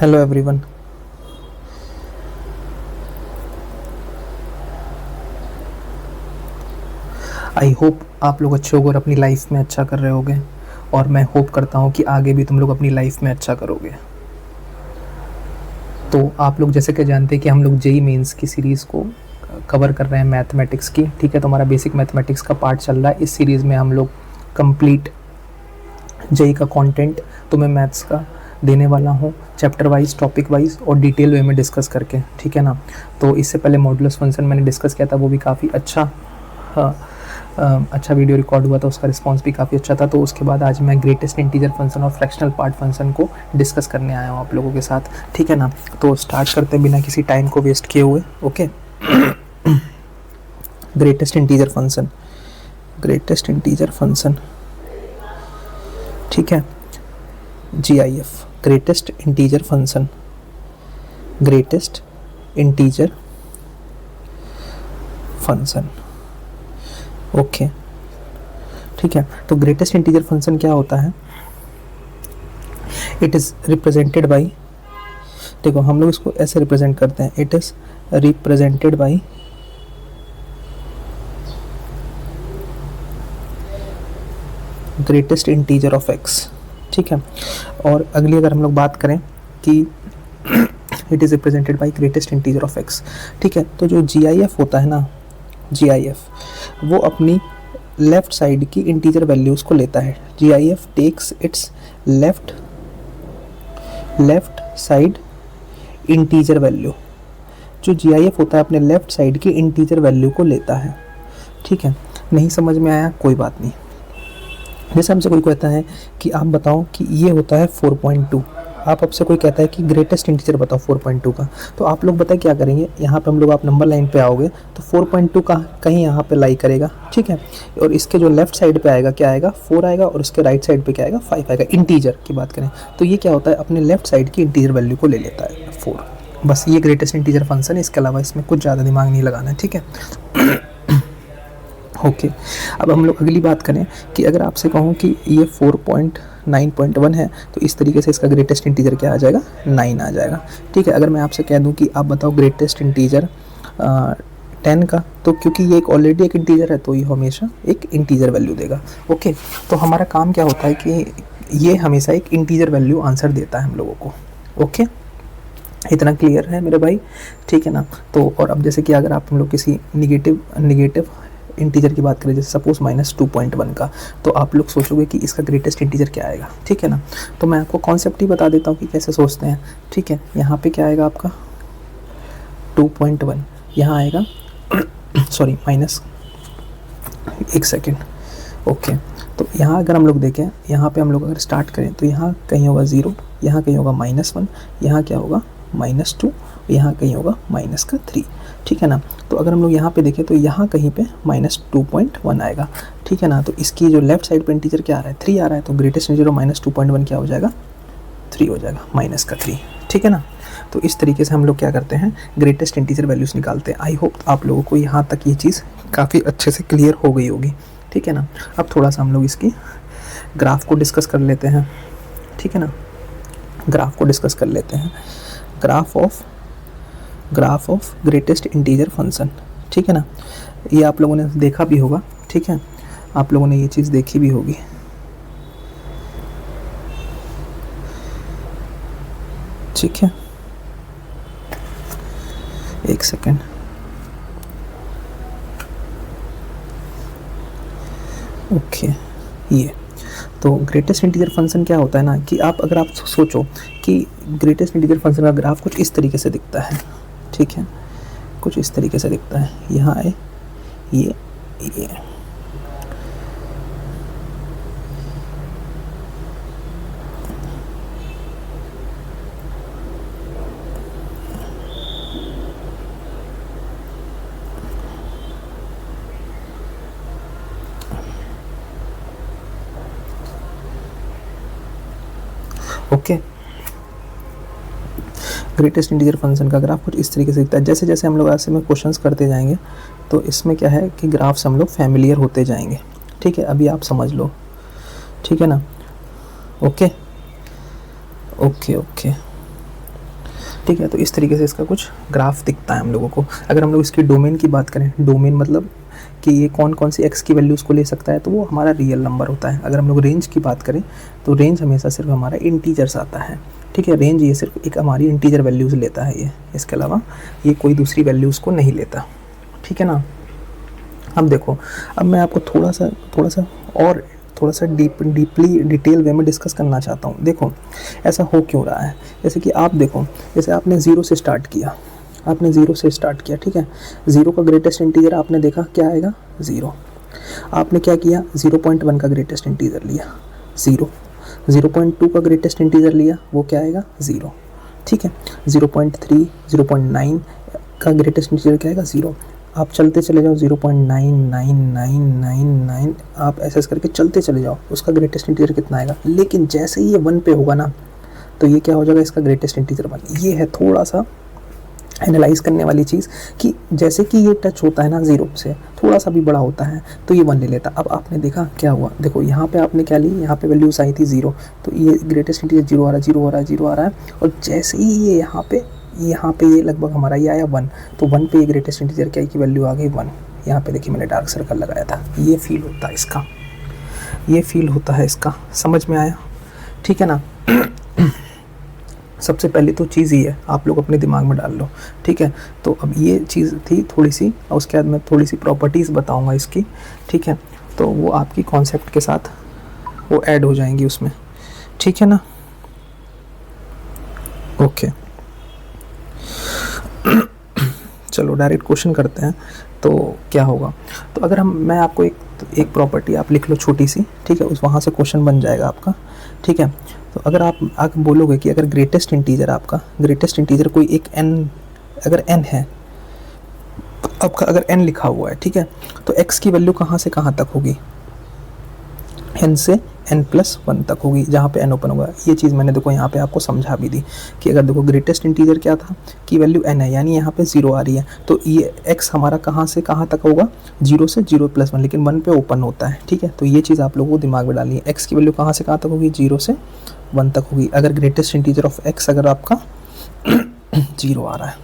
Hello everyone. I hope आप लोग अच्छे होगे और अपनी लाइफ में अच्छा कर रहे होगे, और मैं होप करता हूँ कि आगे भी तुम लोग अपनी लाइफ में अच्छा करोगे। तो आप लोग जैसे कि जानते हैं कि हम लोग जेई मेंस की सीरीज़ को कवर कर रहे हैं मैथमेटिक्स की। ठीक है, तो हमारा बेसिक मैथमेटिक्स का पार्ट चल रहा है। इस सीरीज़ में हम लोग कंप्लीट जेई का कंटेंट तुम्हें मैथ्स का देने वाला हूँ, चैप्टर वाइज, टॉपिक वाइज और डिटेल वे में डिस्कस करके। ठीक है ना। तो इससे पहले मॉडुलस फंक्शन मैंने डिस्कस किया था, वो भी काफ़ी अच्छा वीडियो रिकॉर्ड हुआ था, उसका रिस्पांस भी काफ़ी अच्छा था। तो उसके बाद आज मैं ग्रेटेस्ट इंटीजर फंक्शन और फ्रैक्शनल पार्ट फंक्शन को डिस्कस करने आया हूँ आप लोगों के साथ। ठीक है ना। तो स्टार्ट करते हैं बिना किसी टाइम को वेस्ट किए हुए। Okay. Greatest integer function, greatest integer function. ठीक है, GIF, greatest integer function, greatest integer function. Okay, ठीक है। तो ग्रेटेस्ट इंटीजर फंक्शन क्या होता है? इट इज़ रिप्रेजेंटेड बाई, देखो हम लोग इसको ऐसे रिप्रेजेंट करते हैं, it is represented by greatest integer of x. ठीक है। और अगली अगर हम लोग बात करें कि it is represented by greatest integer of x. ठीक है। तो जो GIF होता है ना, GIF वो अपनी लेफ्ट साइड की इंटीजर वैल्यूज़ को लेता है। GIF takes its left side integer value. जो GIF होता है अपने लेफ्ट साइड की इंटीजर वैल्यू को लेता है। ठीक है। नहीं समझ में आया कोई बात नहीं। जैसे हमसे कोई कहता है कि आप बताओ कि ये होता है 4.2, आप आपसे कोई कहता है कि ग्रेटेस्ट इंटीजर बताओ 4.2 का, तो आप लोग बताए क्या करेंगे, यहाँ पे हम लोग आप नंबर लाइन पे आओगे तो 4.2 का कहीं यहाँ पे लाई करेगा। ठीक है। और इसके जो लेफ्ट साइड पे आएगा क्या आएगा, 4 आएगा, और उसके राइट साइड पे क्या आएगा, 5 आएगा। इंटीजर की बात करें तो ये क्या होता है, अपने लेफ्ट साइड की इंटीजर वैल्यू को ले लेता है 4। बस ये ग्रेटेस्ट इंटीजर फंक्शन है, इसके अलावा इसमें कुछ ज़्यादा दिमाग नहीं लगाना है। ठीक है। ओके। अब हम लोग अगली बात करें कि अगर आपसे कहूँ कि ये 4.9.1 है तो इस तरीके से इसका ग्रेटेस्ट इंटीजर क्या आ जाएगा, 9 आ जाएगा। ठीक है। अगर मैं आपसे कह दूँ कि आप बताओ ग्रेटेस्ट इंटीजर 10 का, तो क्योंकि ये एक ऑलरेडी एक इंटीजर है तो ये हमेशा एक इंटीजर वैल्यू देगा। ओके। तो हमारा काम क्या होता है कि ये हमेशा एक इंटीजर वैल्यू आंसर देता है हम लोगों को। ओके, इतना क्लियर है मेरे भाई? ठीक है ना। तो और अब जैसे कि अगर आप हम लोग किसी निगेटिव इंटीजर की बात करें, जैसे सपोज -2.1 का, तो आप लोग सोचोगे कि इसका ग्रेटेस्ट इंटीजर क्या आएगा। ठीक है ना। तो मैं आपको कॉन्सेप्ट ही बता देता हूँ कि कैसे सोचते हैं। ठीक है। यहाँ पे क्या आएगा आपका 2.1, यहाँ आएगा सॉरी माइनस, एक सेकेंड। ओके। तो यहाँ अगर हम लोग देखें, यहाँ पे हम लोग अगर स्टार्ट करें तो यहाँ कहीं होगा 0, यहाँ कहीं होगा -1, यहाँ क्या होगा -2, यहाँ कहीं होगा -3। ठीक है ना। तो अगर हम लोग यहाँ पे देखें तो यहाँ कहीं पे -2.1 आएगा। ठीक है ना। तो इसकी जो लेफ्ट साइड पे इंटीजर क्या आ रहा है, 3 आ रहा है, तो ग्रेटेस्ट इंटीजर -2.1 क्या हो जाएगा, 3 हो जाएगा, -3। ठीक है ना। तो इस तरीके से हम लोग क्या करते हैं, ग्रेटेस्ट इंटीजर वैल्यूज़ निकालते हैं। आई होप आप लोगों को यहाँ तक ये चीज़ काफ़ी अच्छे से क्लियर हो गई होगी। ठीक है ना। अब थोड़ा सा हम लोग इसकी ग्राफ को डिस्कस कर लेते हैं। ठीक है ना। ग्राफ को डिस्कस कर लेते हैं, graph of greatest integer function. ठीक है ना। ये आप लोगों ने देखा भी होगा। ठीक है, आप लोगों ने ये चीज़ देखी भी होगी। ठीक है, एक सेकेंड। ओके, ये तो ग्रेटेस्ट इंटीजर फंक्शन क्या होता है ना, कि अगर आप सोचो कि ग्रेटेस्ट इंटीजर फंक्शन का ग्राफ कुछ इस तरीके से दिखता है। ठीक है, कुछ इस तरीके से दिखता है। यहाँ है ये ओके। ग्रेटेस्ट इंटीजर फंक्शन का ग्राफ कुछ इस तरीके से दिखता है। जैसे जैसे हम लोग ऐसे में क्वेश्चंस करते जाएंगे तो इसमें क्या है कि ग्राफ से हम लोग फैमिलियर होते जाएंगे। ठीक है, अभी आप समझ लो। ठीक है ना। Okay okay okay. ठीक है, तो इस तरीके से इसका कुछ ग्राफ दिखता है हम लोगों को। अगर हम लोग इसकी डोमेन की बात करें, डोमेन मतलब कि ये कौन कौन सी एक्स की वैल्यूज़ को ले सकता है, तो वो हमारा रियल नंबर होता है। अगर हम लोग रेंज की बात करें तो रेंज हमेशा सिर्फ हमारा इंटीजर्स आता है। ठीक है, रेंज ये सिर्फ एक हमारी इंटीजर वैल्यूज़ लेता है, ये इसके अलावा ये कोई दूसरी वैल्यूज़ को नहीं लेता। ठीक है ना। अब देखो, अब मैं आपको थोड़ा सा डीपली डिटेल वे में डिस्कस करना चाहता हूँ। देखो ऐसा हो क्यों रहा है, जैसे कि आप देखो, जैसे आपने ज़ीरो से स्टार्ट किया, ठीक है। ज़ीरो का ग्रेटेस्ट इंटीजर आपने देखा क्या आएगा, ज़ीरो। आपने क्या किया, 0.1 का ग्रेटेस्ट इंटीजर लिया, ज़ीरो। 0.2 का ग्रेटेस्ट इंटीजर लिया, वो क्या आएगा, ज़ीरो। ठीक है, 0.3, 0.9 का ग्रेटेस्ट इंटीजर क्या आएगा, ज़ीरो। आप चलते चले जाओ, 0.99999, आप ऐसे करके चलते चले जाओ, उसका ग्रेटेस्ट इंटीजर कितना आएगा। लेकिन जैसे ही ये 1 पे होगा ना, तो ये क्या हो जाएगा, इसका ग्रेटेस्ट इंटीजर 1। ये है थोड़ा सा एनालाइज करने वाली चीज़ कि जैसे कि ये टच होता है ना ज़ीरो से, थोड़ा सा भी बड़ा होता है तो ये 1 ले लेता। अब आपने देखा क्या हुआ, देखो यहाँ पे आपने क्या ली, यहाँ पे वैल्यूज़ आई थी 0, तो ये ग्रेटेस्ट इंटीजर 0 आ रहा है, और जैसे ही ये यहाँ पे ये लगभग हमारा ये आया 1, तो 1 पे ये ग्रेटेस्ट इंटीजर क्या की वैल्यू आ गई 1। यहाँ पे देखिए मैंने डार्क सर्कल लगाया था, ये फील होता है इसका, समझ में आया। ठीक है ना। सबसे पहले तो चीज़ ये है, आप लोग अपने दिमाग में डाल लो। ठीक है, तो अब ये चीज़ थी थोड़ी सी, और उसके बाद मैं थोड़ी सी प्रॉपर्टीज़ बताऊंगा इसकी। ठीक है, तो वो आपकी कॉन्सेप्ट के साथ वो ऐड हो जाएंगी उसमें। ठीक है ना। ओके, चलो डायरेक्ट क्वेश्चन करते हैं। तो क्या होगा, तो अगर मैं आपको एक प्रॉपर्टी आप लिख लो छोटी सी, ठीक है, उस वहाँ से क्वेश्चन बन जाएगा आपका। ठीक है, तो अगर आप बोलोगे कि अगर ग्रेटेस्ट इंटीजर कोई एक n, अगर n है आपका, अगर n लिखा हुआ है, ठीक है, तो x की वैल्यू कहाँ से कहाँ तक होगी, n से n+1 तक होगी, जहाँ पे n ओपन होगा। ये चीज़ मैंने देखो यहाँ पे आपको समझा भी दी कि अगर देखो ग्रेटेस्ट इंटीजर क्या था कि वैल्यू n है, यानी यहाँ पे 0 आ रही है, तो ये x हमारा कहाँ से कहाँ तक होगा, 0 से 0+1, लेकिन 1 पे ओपन होता है। ठीक है, तो ये चीज़ आप लोगों को दिमाग में डालनी है, x की वैल्यू कहाँ से कहाँ तक होगी, 0 से 1 तक होगी, अगर ग्रेटेस्ट इंटीजर ऑफ x अगर आपका 0 आ रहा है।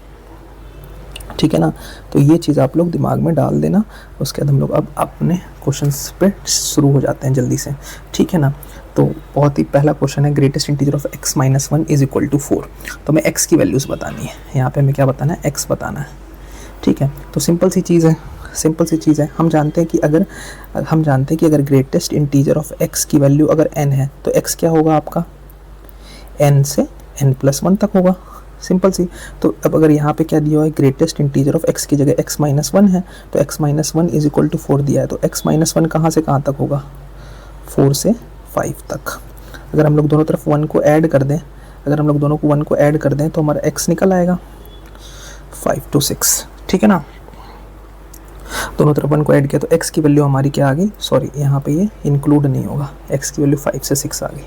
ठीक है ना, तो ये चीज़ आप लोग दिमाग में डाल देना। उसके बाद हम लोग अब अपने क्वेश्चंस पे शुरू हो जाते हैं जल्दी से। ठीक है ना, तो बहुत ही पहला क्वेश्चन है, greatest integer of x-1 is equal to 4। तो हमें x की वैल्यूज़ बतानी है, यहाँ पे हमें क्या बताना है, x बताना है। ठीक है, तो सिंपल सी चीज़ है, हम जानते हैं कि अगर ग्रेटेस्ट इंटीजर ऑफ x की वैल्यू अगर n है, तो x क्या होगा आपका, n से n+1 तक होगा, सिंपल सी। तो अब अगर यहाँ पे क्या दिया हुआ है, ग्रेटेस्ट इंटीजर ऑफ x की जगह x-1 है, तो x-1 इज इक्वल टू 4 दिया है, तो x-1 कहाँ से कहाँ तक होगा, 4 से 5 तक। अगर हम लोग दोनों तरफ 1 को ऐड कर दें, तो हमारा x निकल आएगा 5 to 6। ठीक है ना, दोनों तरफ 1 को ऐड किया तो x की वैल्यू हमारी क्या आ गई, सॉरी यहाँ पे ये इंक्लूड नहीं होगा, x की वैल्यू 5 से 6 आ गई।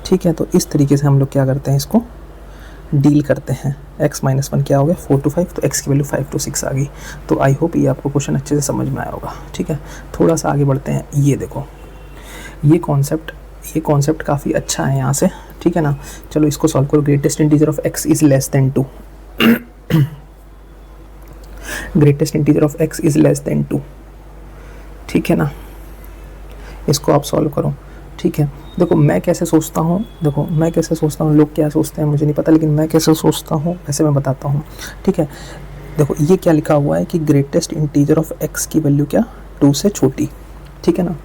ठीक है, तो इस तरीके से हम लोग क्या करते हैं, इसको डील करते हैं। x-1 क्या हो गया, 4 to 5, तो x की वैल्यू 5 to 6 आ गई। तो आई होप ये आपको क्वेश्चन अच्छे से समझ में आया होगा। ठीक है, थोड़ा सा आगे बढ़ते हैं। ये देखो, ये कॉन्सेप्ट काफ़ी अच्छा है यहाँ से। ठीक है ना, चलो इसको सॉल्व करो। Greatest integer of x is less than 2। Greatest integer of x is less than 2। ठीक है ना, इसको आप सॉल्व करो। ठीक है, देखो मैं कैसे सोचता हूँ, लोग क्या सोचते हैं मुझे नहीं पता, लेकिन मैं कैसे सोचता हूँ वैसे मैं बताता हूँ। ठीक है, देखो ये क्या लिखा हुआ है कि ग्रेटेस्ट इंटीजर ऑफ x की वैल्यू क्या, 2 से छोटी। ठीक है ना,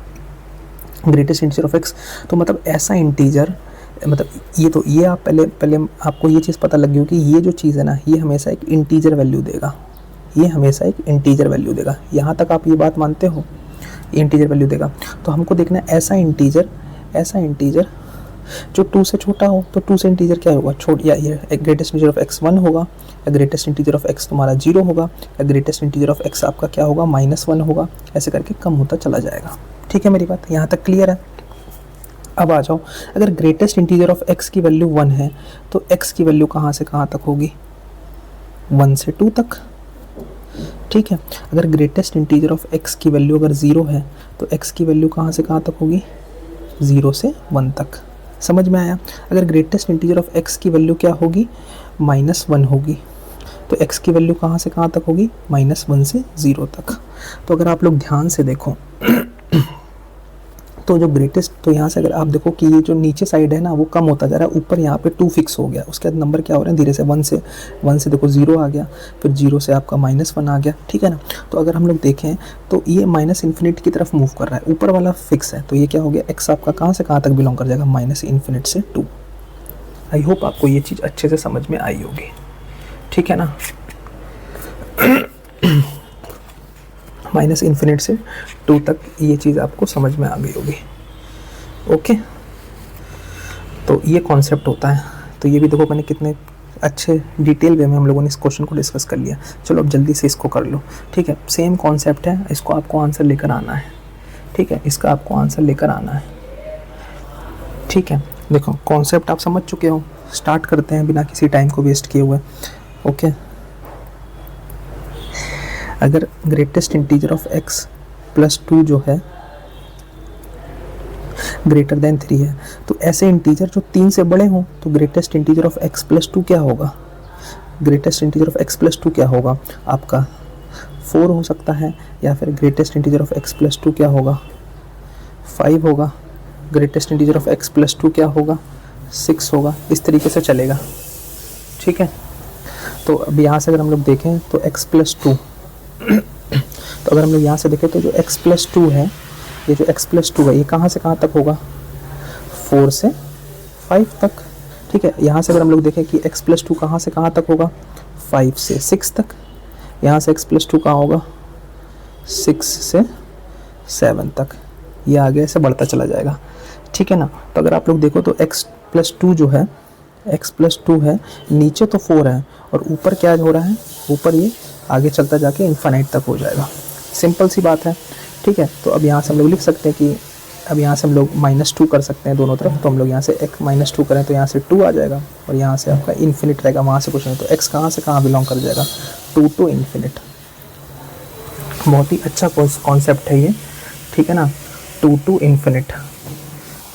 ग्रेटेस्ट इंटीजर ऑफ x, तो मतलब ऐसा इंटीजर, मतलब ये आप पहले आपको ये चीज़ पता लग गई कि ये जो चीज़ है ना, ये हमेशा एक इंटीजर वैल्यू देगा। यहाँ तक आप ये बात मानते हो, इंटीजर वैल्यू देगा। तो हमको देखना है ऐसा इंटीजर जो 2 से छोटा हो, तो 2 से इंटीजर क्या होगा, या ये ग्रेटेस्ट इंटीजर ऑफ x 1 होगा, या ग्रेटेस्ट इंटीजर ऑफ x तुम्हारा 0 होगा, या ग्रेटेस्ट इंटीजर ऑफ x आपका क्या होगा, -1 होगा। ऐसे करके कम होता चला जाएगा। ठीक है, मेरी बात यहाँ तक क्लियर है। अब आ जाओ, अगर ग्रेटेस्ट इंटीजर ऑफ x की वैल्यू 1 है, तो x की वैल्यू कहाँ से कहाँ तक होगी, 1 से 2 तक। ठीक है, अगर ग्रेटेस्ट इंटीजर ऑफ x की वैल्यू अगर 0 है, तो x की वैल्यू कहाँ से कहाँ तक होगी, 0 से 1 तक। समझ में आया। अगर ग्रेटेस्ट इंटीजर ऑफ x की वैल्यू क्या होगी, -1 होगी। तो x की वैल्यू कहाँ से कहाँ तक होगी, -1 से 0 तक। तो अगर आप लोग ध्यान से देखो तो जो ग्रेटेस्ट, तो यहाँ से अगर आप देखो कि ये जो नीचे साइड है ना वो कम होता जा रहा है, ऊपर यहाँ पे 2 फिक्स हो गया, उसके बाद नंबर क्या हो रहे हैं धीरे से 1 से देखो 0 आ गया, फिर 0 से आपका -1 आ गया, ठीक है ना। तो अगर हम लोग देखें तो ये -इन्फिनिटी की तरफ मूव कर रहा है, ऊपर वाला फिक्स है, तो ये क्या हो गया, x आपका कहाँ से कहाँ तक बिलोंग कर जाएगा, -इन्फिनिट से 2। आई होप आपको ये चीज़ अच्छे से समझ में आई होगी, ठीक है ना। -इन्फिनिट से 2 तक ये चीज़ आपको समझ में आ गई होगी, ओके। तो ये कॉन्सेप्ट होता है। तो ये भी देखो मैंने कितने अच्छे डिटेल वे में हम लोगों ने इस क्वेश्चन को डिस्कस कर लिया। चलो अब जल्दी से इसको कर लो, ठीक है। सेम कॉन्सेप्ट है, इसको आपको आंसर लेकर आना है, ठीक है, इसका आपको आंसर लेकर आना है, ठीक है। देखो कॉन्सेप्ट आप समझ चुके हो, स्टार्ट करते हैं बिना किसी टाइम को वेस्ट किए हुए, ओके। अगर greatest integer of x plus 2 जो है ग्रेटर देन 3 है, तो ऐसे इंटीजर जो 3 से बड़े हों तो greatest integer of x plus 2 क्या होगा, greatest integer of x plus 2 क्या होगा आपका 4 हो सकता है, या फिर greatest integer of x plus 2 क्या होगा 5 होगा, greatest integer of x plus 2 क्या होगा 6 होगा, इस तरीके से चलेगा, ठीक है। तो अब यहाँ से अगर हम लोग देखें तो x प्लस 2 तो अगर हम लोग यहाँ से देखें तो जो x प्लस 2 है, ये जो x प्लस 2 है ये कहाँ से कहाँ तक होगा, 4 से 5 तक, ठीक है। यहाँ से अगर हम लोग देखें कि x प्लस 2 कहाँ से कहाँ तक होगा, 5 से 6 तक, यहाँ से x प्लस 2 कहाँ होगा, 6 से 7 तक, ये आगे ऐसे बढ़ता चला जाएगा, ठीक है ना। तो अगर आप लोग देखो तो x प्लस 2 जो है, x प्लस 2 है, नीचे तो 4 है और ऊपर क्या हो रहा है, ऊपर ये आगे चलता जाके इन्फिनिट तक हो जाएगा, सिंपल सी बात है, ठीक है। तो अब यहाँ से हम लोग लिख सकते हैं कि अब यहाँ से हम लोग -2 कर सकते हैं दोनों तरफ, तो हम लोग यहाँ से x -2 करें तो यहाँ से 2 आ जाएगा और यहाँ से आपका इन्फिनिट रहेगा, वहाँ से कुछ नहीं, तो x कहाँ से कहाँ बिलोंग कर जाएगा, 2 टू इन्फिनिट। बहुत ही अच्छा कॉन्सेप्ट है ये, ठीक है ना, 2 टू इन्फिनिट,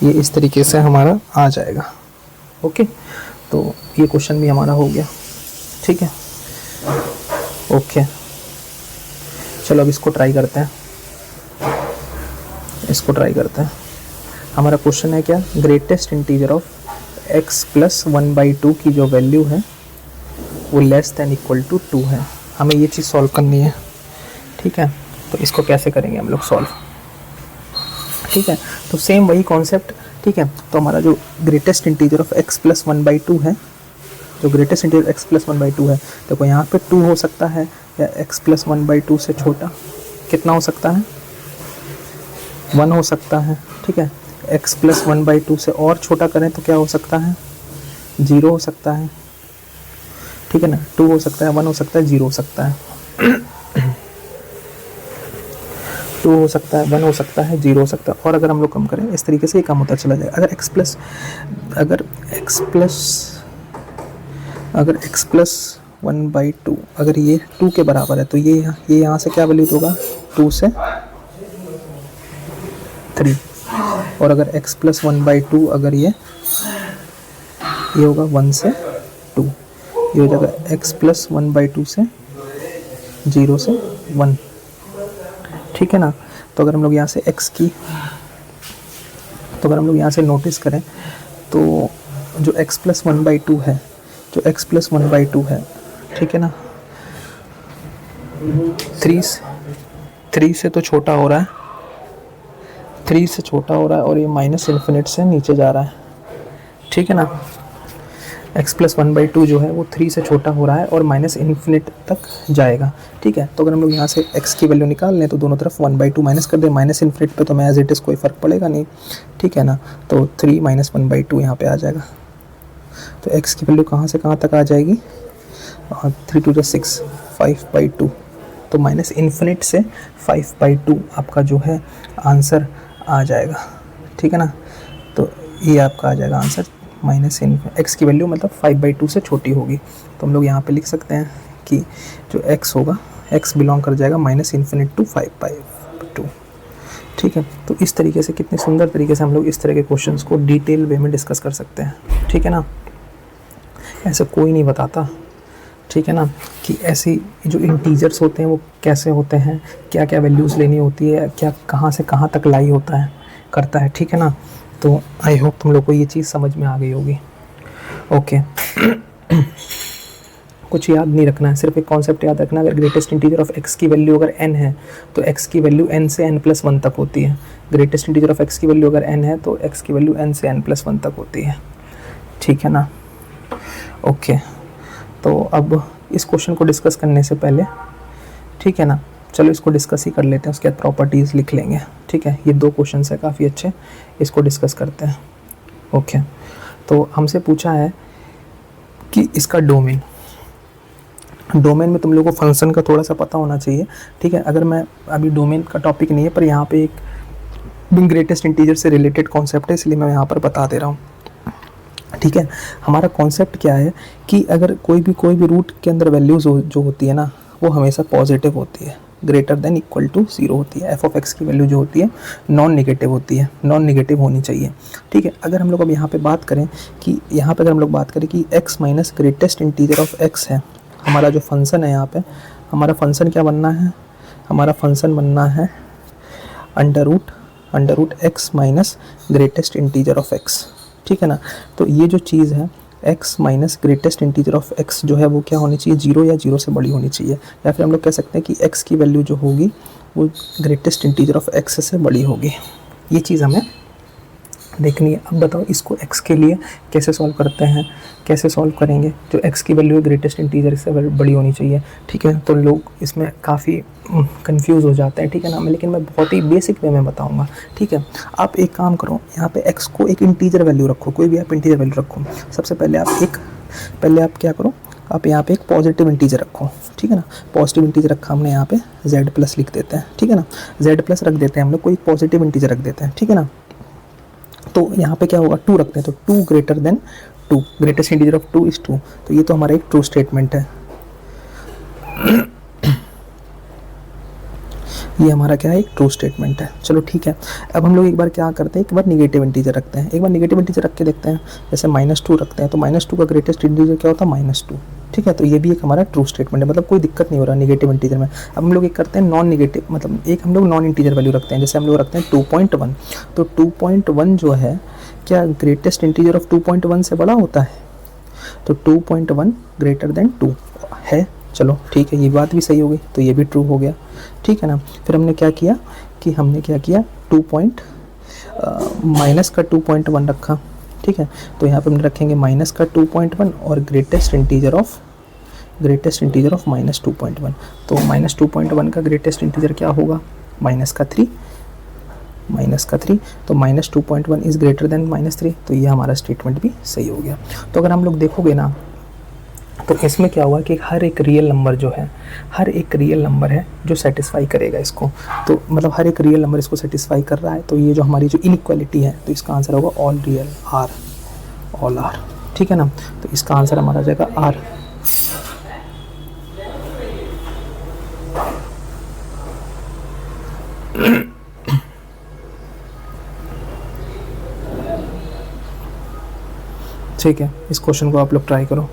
ये इस तरीके से हमारा आ जाएगा, ओके। तो ये क्वेश्चन भी हमारा हो गया, ठीक है, ओके। चलो अब इसको ट्राई करते हैं, इसको ट्राई करते हैं। हमारा क्वेश्चन है क्या, greatest integer of x plus 1/2 की जो वैल्यू है वो लेस दैन इक्वल टू 2 है, हमें ये चीज़ सॉल्व करनी है, ठीक है। तो इसको कैसे करेंगे हम लोग सॉल्व, ठीक है। तो सेम वही कॉन्सेप्ट, ठीक है। तो हमारा जो greatest integer of x plus 1/2 है, जो ग्रेटेस्ट इंटीजर x प्लस 1/2 है, देखो यहाँ पे 2 हो सकता है या x प्लस 1/2 से छोटा कितना हो सकता है, 1 हो सकता है, ठीक है। x प्लस 1/2 से और छोटा करें तो क्या हो सकता है, 0 हो सकता है, ठीक है ना, 2 हो सकता है, 1 हो सकता है, 0 हो सकता है, 2 हो सकता है, 1 हो सकता है, 0 हो सकता है। और अगर हम लोग कम करें इस तरीके से ये कम होता चला जाएगा। अगर x प्लस 1/2 अगर ये 2 के बराबर है तो ये यहाँ से क्या वैल्यू होगा, 2 से 3। और अगर x प्लस 1/2 अगर ये होगा 1 से 2, ये हो जाएगा x प्लस 1/2 से 0 से 1, ठीक है ना। तो अगर हम लोग यहाँ से x की, तो अगर हम लोग यहाँ से नोटिस करें तो जो x प्लस 1/2 है, जो x प्लस 1/2 है, ठीक है ना, 3 से तो छोटा हो रहा है, 3 से छोटा हो रहा है और ये माइनस इन्फिनिट से नीचे जा रहा है, ठीक है ना। x प्लस 1/2 जो है वो 3 से छोटा हो रहा है और माइनस इन्फिनिट तक जाएगा, ठीक है। तो अगर हम लोग यहाँ से x की वैल्यू निकाल लें तो दोनों तरफ 1/2 माइनस कर दें, माइनस इन्फिनिट पे तो मैं एज इट इज़ कोई फ़र्क पड़ेगा नहीं, ठीक है ना। तो 3 माइनस 1/2 यहाँ पे आ जाएगा, तो x की वैल्यू कहाँ से कहाँ तक आ जाएगी, 3 2 6, 5/2, तो माइनस इन्फिनिट से 5/2 आपका जो है आंसर आ जाएगा, ठीक है ना। तो ये आपका आ जाएगा आंसर, माइनस x की वैल्यू मतलब 5/2 से छोटी होगी। तो हम लोग यहाँ पे लिख सकते हैं कि जो x होगा, x बिलोंग कर जाएगा माइनस इन्फिनिट टू 5/2, ठीक है। तो इस तरीके से कितने सुंदर तरीके से हम लोग इस तरह के क्वेश्चंस को डिटेल वे में डिस्कस कर सकते हैं, ठीक है ना। ऐसे कोई नहीं बताता, ठीक है ना, कि ऐसी जो इंटीजर्स होते हैं वो कैसे होते हैं, क्या क्या वैल्यूज़ लेनी होती है, क्या कहाँ से कहाँ तक लाई होता है करता है, ठीक है ना। तो आई होप तुम लोग को ये चीज़ समझ में आ गई होगी। ओके कुछ याद नहीं रखना है, सिर्फ एक कॉन्सेप्ट याद रखना, अगर ग्रेटेस्ट इंटीजर ऑफ एक्स की वैल्यू अगर n है तो x की वैल्यू n से n+1 तक होती है। ग्रेटेस्ट इंटीजर ऑफ x की वैल्यू अगर n है तो x की वैल्यू n से n+1 तक होती है, ठीक है ना। ओके तो अब इस क्वेश्चन को डिस्कस करने से पहले, ठीक है ना, चलो इसको डिस्कस ही कर लेते हैं, उसके बाद प्रॉपर्टीज़ लिख लेंगे, ठीक है। ये 2 क्वेश्चन है काफ़ी अच्छे, इसको डिस्कस करते हैं। ओके तो हमसे पूछा है कि इसका डोमेन में तुम लोगों को फंक्शन का थोड़ा सा पता होना चाहिए, ठीक है। अगर मैं अभी डोमेन का टॉपिक नहीं है पर यहाँ पे एक ग्रेटेस्ट इंटीजर से रिलेटेड कॉन्सेप्ट है, इसलिए मैं यहाँ पर बता दे रहा हूँ, ठीक है। हमारा कॉन्सेप्ट क्या है कि अगर कोई भी रूट के अंदर वैल्यूज़ जो होती है ना वो हमेशा पॉजिटिव होती है, ग्रेटर देन इक्वल टू 0 होती है। एफ ऑफ एक्स की वैल्यू जो होती है नॉन नेगेटिव होती है, नॉन नेगेटिव होनी चाहिए, ठीक है। अगर हम लोग अब यहाँ पे बात करें कि अगर हम लोग बात करें कि x minus greatest integer of x है, हमारा जो फंक्शन है यहाँ पे, हमारा फंक्शन क्या बनना है, हमारा फंक्शन बनना है under root x minus greatest integer of x, ठीक है ना। तो ये जो चीज़ है x minus greatest integer of x जो है वो क्या होनी चाहिए, 0 या 0 से बड़ी होनी चाहिए, या फिर हम लोग कह सकते हैं कि x की वैल्यू जो होगी वो ग्रेटेस्ट इंटीजर ऑफ x से बड़ी होगी। ये चीज़ हमें देखनी है। अब बताओ इसको x के लिए कैसे सॉल्व करते हैं, कैसे सॉल्व करेंगे। जो x की वैल्यू ग्रेटेस्ट इंटीजर से बड़ी होनी चाहिए, ठीक है। तो लोग इसमें काफ़ी कंफ्यूज हो जाते हैं, ठीक है ना, लेकिन मैं बहुत ही बेसिक वे में बताऊंगा, ठीक है। आप एक काम करो, यहाँ पे x को एक इंटीजर वैल्यू रखो, कोई भी आप इंटीजर वैल्यू रखो। सबसे पहले आप क्या करो, आप यहाँ पे एक पॉजिटिव इंटीजर रखो, ठीक है ना। पॉजिटिव इंटीजर रखा हमने, यहाँ पे z+ लिख देते हैं, ठीक है ना। z+ रख देते हैं हम लोग, कोई पॉजिटिव इंटीजर रख देते हैं, ठीक है ना। तो यहाँ पे क्या होगा, 2 रखते हैं, तो 2 greater than 2, greatest integer of 2 is 2, तो ये तो हमारा एक ट्रू स्टेटमेंट है। ये हमारा क्या है, एक ट्रू स्टेटमेंट है। चलो ठीक है, अब हम लोग एक बार क्या करते हैं, एक बार निगेटिव इंटीजर रखते हैं, एक बार निगेटिव इंटीजर रख के देखते हैं। जैसे -2 रखते हैं, तो -2 का ग्रेटेस्ट इंटीजर क्या होता है, -2, ठीक है। तो ये भी एक हमारा ट्रू स्टेटमेंट है, मतलब कोई दिक्कत नहीं हो रहा निगेटिव इंटीजर में। अब हम लोग एक करते हैं नॉन निगेटिव, मतलब एक हम लोग नॉन इंटीजर वैल्यू रखते हैं। जैसे हम लोग रखते हैं 2.1, तो 2.1 जो है क्या ग्रेटेस्ट इंटीजर ऑफ 2.1 से बड़ा होता है, तो 2.1 ग्रेटर देन 2 है। चलो ठीक है, ये बात भी सही हो गई, तो ये भी ट्रू हो गया, ठीक है ना। फिर हमने क्या किया कि माइनस का 2.1 रखा, ठीक है। तो यहाँ पे हम रखेंगे माइनस का 2.1 और ग्रेटेस्ट इंटीजर ऑफ -2.1, तो -2.1 का ग्रेटेस्ट इंटीजर क्या होगा, माइनस का 3, तो -2.1 इज़ ग्रेटर देन -3, तो ये हमारा स्टेटमेंट भी सही हो गया। तो अगर हम लोग देखोगे ना, तो इसमें क्या हुआ कि हर एक रियल नंबर है जो सेटिस्फाई करेगा इसको, तो मतलब हर एक रियल नंबर इसको सेटिस्फाई कर रहा है। तो ये जो हमारी जो इनइक्वालिटी है, तो इसका आंसर होगा ऑल रियल आर, ठीक है ना। तो इसका आंसर हमारा आ जाएगा आर। ठीक है, इस क्वेश्चन को आप लोग ट्राई करो।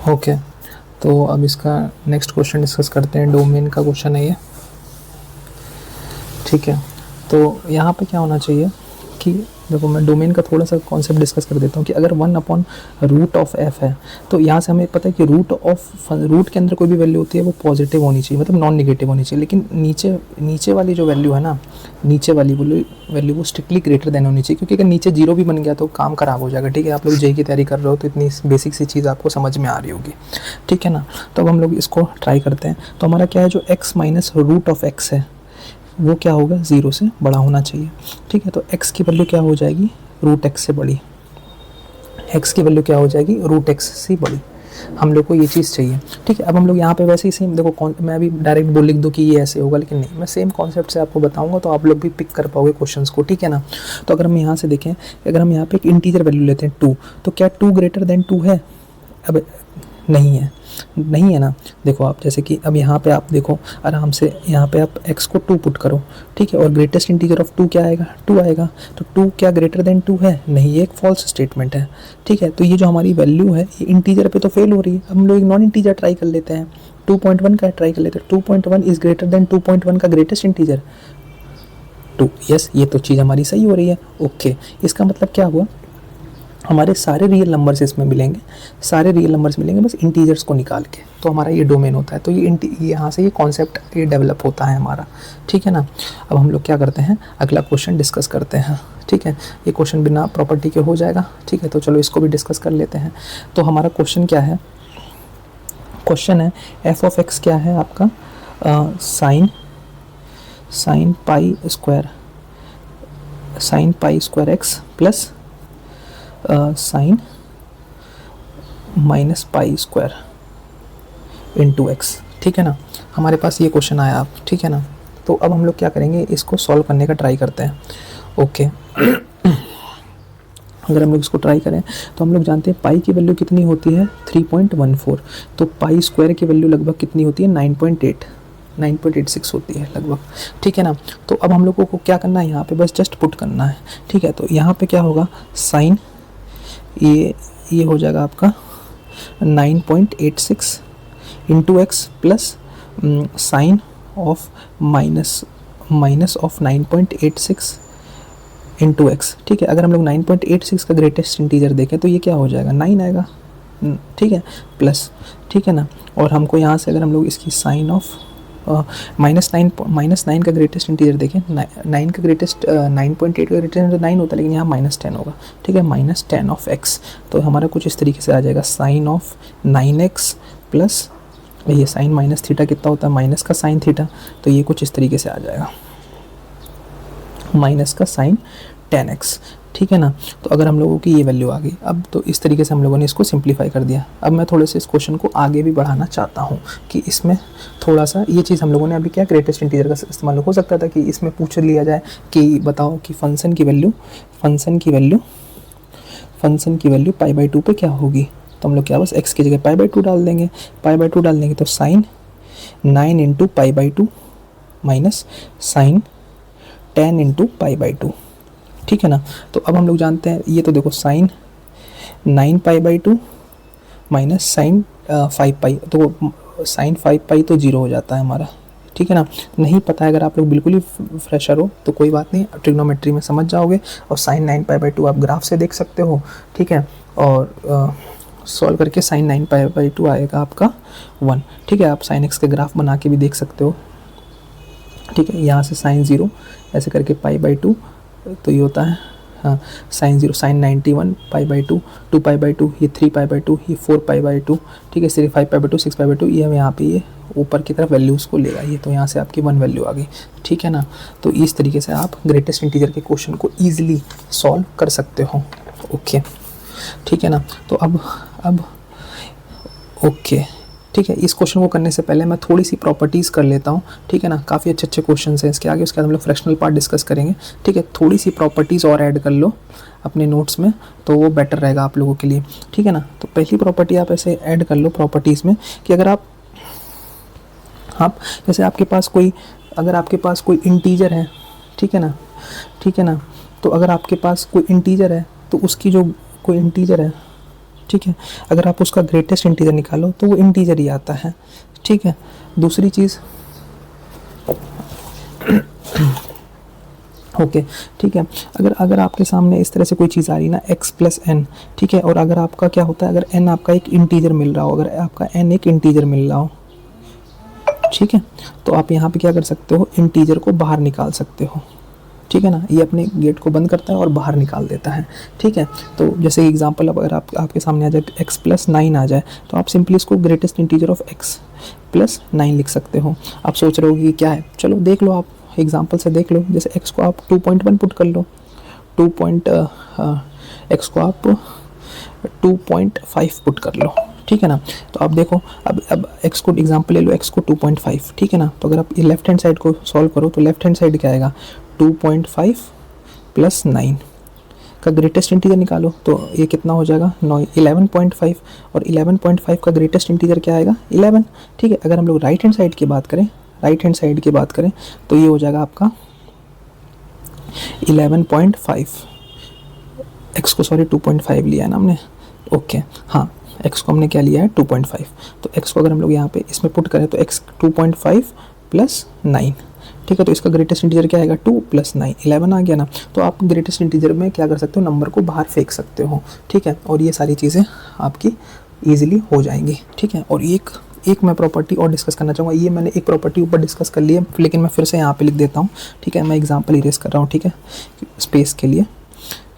ओके तो अब इसका नेक्स्ट क्वेश्चन डिस्कस करते हैं। डोमेन का क्वेश्चन है ये, ठीक है। तो यहाँ पे क्या होना चाहिए कि देखो, मैं डोमेन का थोड़ा सा कॉन्सेप्ट डिस्कस कर देता हूँ कि अगर 1/रूट f है, तो यहाँ से हमें पता है कि रूट के अंदर कोई भी वैल्यू होती है वो पॉजिटिव होनी चाहिए, मतलब नॉन नेगेटिव होनी चाहिए। लेकिन नीचे वाली जो वैल्यू है ना, नीचे वाली वैल्यू वो स्ट्रिक्टली ग्रेटर देन होनी चाहिए, क्योंकि अगर नीचे 0 भी बन गया तो काम खराब हो जाएगा, ठीक है। आप लोग जेईई की तैयारी कर रहे हो तो इतनी बेसिक सी चीज़ आपको समझ में आ रही होगी, ठीक है ना। तो अब हम लोग इसको ट्राई करते हैं। तो हमारा क्या है, जो x minus root of x है वो क्या होगा, 0 से बड़ा होना चाहिए, ठीक है। तो x की वैल्यू क्या हो जाएगी, रूट x से बड़ी, x की वैल्यू क्या हो जाएगी, रूट x से बड़ी। हम लोग को ये चीज़ चाहिए, ठीक है। अब हम लोग यहाँ पे वैसे ही सेम देखो, मैं अभी डायरेक्ट लिख दूँ कि ये ऐसे होगा, लेकिन नहीं, मैं सेम कॉन्सेप्ट से आपको बताऊंगा, तो आप लोग भी पिक कर पाओगे क्वेश्चंस को, ठीक है ना। तो अगर हम यहाँ से देखें, अगर हम यहाँ पे एक इंटीजर वैल्यू लेते हैं 2, तो क्या 2 ग्रेटर देन 2 है। अब नहीं है ना। देखो आप जैसे कि अब यहाँ पे आप देखो आराम से, यहाँ पे आप x को 2 पुट करो, ठीक है, और ग्रेटेस्ट इंटीजर ऑफ 2 क्या आएगा, 2 आएगा। तो 2 क्या ग्रेटर देन 2 है? नहीं, ये एक फॉल्स स्टेटमेंट है, ठीक है। तो ये जो हमारी वैल्यू है ये इंटीजर पे तो फेल हो रही है। अब हम लोग एक नॉन इंटीजर ट्राई कर लेते हैं, 2.1 का ट्राई कर लेते हैं। 2.1 इज ग्रेटर देन 2.1 का ग्रेटेस्ट इंटीजर 2। यस, ये तो चीज़ हमारी सही हो रही है। ओके, इसका मतलब क्या हुआ, हमारे सारे रियल नंबर्स इसमें मिलेंगे, सारे रियल नंबर्स मिलेंगे बस इंटीजर्स को निकाल के। तो हमारा ये डोमेन होता है। तो ये यहाँ से ये कॉन्सेप्ट ये डेवलप होता है हमारा, ठीक है ना। अब हम लोग क्या करते हैं, अगला क्वेश्चन डिस्कस करते हैं, ठीक है। ये क्वेश्चन बिना प्रॉपर्टी के हो जाएगा, ठीक है। तो चलो इसको भी डिस्कस कर लेते हैं। तो हमारा क्वेश्चन क्या है, क्वेश्चन है एफ ऑफ एक्स क्या है आपका, sine pi square x plus sign minus pi square into x, ठीक है ना। हमारे पास ये क्वेश्चन आया आप, ठीक है ना। तो अब हम लोग क्या करेंगे, इसको सॉल्व करने का ट्राई करते हैं। ओके अगर हम लोग इसको ट्राई करें तो हम लोग जानते हैं पाई की वैल्यू कितनी होती है, 3.14। तो पाई स्क्वायर की वैल्यू लगभग कितनी होती है, 9.86 होती है लगभग, ठीक है ना। तो अब हम लोगों को क्या करना है, यहाँ पे बस जस्ट पुट करना है, ठीक है। तो यहाँ पे क्या होगा, साइन ये हो जाएगा आपका 9.86 into x plus sign of minus of 9.86 into x, ठीक है। अगर हम लोग 9.86 का ग्रेटेस्ट इंटीजर देखें तो ये क्या हो जाएगा, 9 आएगा, ठीक है, प्लस, ठीक है ना। और हमको यहाँ से अगर हम लोग इसकी साइन ऑफ -9 का ग्रेटेस्ट इंटीजर देखें, 9 का ग्रेटेस्ट 9.8 का ग्रेटेस्ट 9 होता है, लेकिन यहाँ -10 होगा, ठीक है, -10 ऑफ एक्स। तो हमारा कुछ इस तरीके से आ जाएगा, साइन ऑफ 9x प्लस ये साइन माइनस थीटा कितना होता है, माइनस का साइन थीटा। तो ये कुछ इस तरीके से आ जाएगा, माइनस का साइन 10x, ठीक है ना। तो अगर हम लोगों की ये वैल्यू आ गई, अब तो इस तरीके से हम लोगों ने इसको सिंप्लीफाई कर दिया। अब मैं थोड़े से इस क्वेश्चन को आगे भी बढ़ाना चाहता हूँ कि इसमें थोड़ा सा ये चीज़ हम लोगों ने अभी क्या ग्रेटेस्ट इंटीजर का इस्तेमाल हो सकता था कि इसमें पूछ लिया जाए कि बताओ कि फंक्शन की वैल्यू π/2 पे क्या होगी। तो हम लोग क्या बस x की जगह π/2 डाल देंगे, π/2 डाल देंगे तो sine 9 into π/2 minus sine 10 into π/2, ठीक है ना। तो अब हम लोग जानते हैं ये तो देखो साइन 9 π/2 माइनस साइन 5 पाई, तो साइन 5 पाई तो 0 हो जाता है हमारा, ठीक है ना। नहीं पता है अगर आप लोग बिल्कुल ही फ्रेशर हो तो कोई बात नहीं, ट्रिग्नोमेट्री में समझ जाओगे। और साइन 9 π/2 आप ग्राफ से देख सकते हो, ठीक है। और सॉल्व करके साइन 9 π/2 आएगा आपका 1, ठीक है। आप साइन x के ग्राफ बना के भी देख सकते हो, ठीक है। यहाँ से साइन 0 ऐसे करके π/2, तो ये होता है हाँ साइन 0, साइन 91 π/2, 2 π/2, ये 3 π/2, ये 4 π/2, ठीक है। सिर्फ 5 π/2, 6 π/2, ये हम यहाँ पे ये ऊपर की तरफ वैल्यूज़ को ले आइए, तो यहाँ से आपकी 1 वैल्यू आ गई, ठीक है ना। तो इस तरीके से आप ग्रेटेस्ट इंटीजर के क्वेश्चन को ईजिली सॉल्व कर सकते हो, ओके, ठीक है ना। तो अब ओके, ठीक है। इस क्वेश्चन को करने से पहले मैं थोड़ी सी प्रॉपर्टीज़ कर लेता हूँ, ठीक है ना। काफ़ी अच्छे क्वेश्चन हैं इसके आगे, उसके बाद हम लोग फ्रैक्शनल पार्ट डिस्कस करेंगे, ठीक है। थोड़ी सी प्रॉपर्टीज़ और ऐड कर लो अपने नोट्स में तो वो बेटर रहेगा आप लोगों के लिए, ठीक है ना। तो पहली प्रॉपर्टी आप ऐसे ऐड कर लो प्रॉपर्टीज़ में कि अगर आप जैसे अगर आपके पास कोई इंटीजर है, ठीक है ना, तो अगर आपके पास कोई इंटीजर है तो उसकी जो कोई इंटीजर है, ठीक है, अगर आप उसका ग्रेटेस्ट इंटीजर निकालो तो वो इंटीजर ही आता है, ठीक है। दूसरी चीज़ ओके, ठीक है। अगर आपके सामने इस तरह से कोई चीज़ आ रही ना x प्लस n, ठीक है, और अगर आपका क्या होता है, अगर n आपका एक इंटीजर मिल रहा हो, अगर आपका n एक इंटीजर मिल रहा हो, ठीक है, तो आप यहाँ पे क्या कर सकते हो, इंटीजर को बाहर निकाल सकते हो, ठीक है ना। ये अपने गेट को बंद करता है और बाहर निकाल देता है, ठीक है। तो जैसे एग्जांपल अब अगर आपके सामने आ जाए x प्लस 9 आ जाए तो आप सिंपली इसको greatest integer of x plus 9 लिख सकते हो। आप सोच रहे हो कि क्या है, चलो देख लो, आप एग्जांपल से देख लो। जैसे x को आप 2.1 पुट कर लो, x को आप 2.5 पुट कर लो, ठीक है ना। तो आप देखो अब x को एग्जांपल ले लो, x को 2.5, ठीक है ना। तो अगर आप ये लेफ्ट हैंड साइड को सॉल्व करो तो लेफ्ट हैंड साइड क्या आएगा, 2.5 प्लस 9, का ग्रेटेस्ट इंटीजर निकालो, तो ये कितना हो जाएगा 11.5, और 11.5 का ग्रेटेस्ट इंटीजर क्या आएगा 11। ठीक है, अगर हम लोग राइट हैंड साइड की बात करें, तो ये हो जाएगा आपका 11.5, एक्स को सॉरी 2.5 लिया है ना हमने, ओके हाँ, एक्स को हमने क्या लिया है 2.5, तो एक्स को अगर हम लोग यहाँ पे इसमें पुट करें तो एक्स 2.5 प्लस 9, ठीक है, तो इसका ग्रेटेस्ट इंटीजर क्या आएगा 2 प्लस 9, 11 आ गया ना। तो आप ग्रेटेस्ट इंटीजर में क्या कर सकते हो, नंबर को बाहर फेंक सकते हो, ठीक है, और ये सारी चीज़ें आपकी ईजिली हो जाएंगी, ठीक है। और एक मैं प्रॉपर्टी और डिस्कस करना चाहूँगा, ये मैंने एक प्रॉपर्टी ऊपर डिस्कस कर ली है, लेकिन मैं फिर से यहाँ पे लिख देता हूँ, ठीक है, मैं एग्जांपल इरेज कर रहा हूँ, ठीक है, स्पेस के लिए,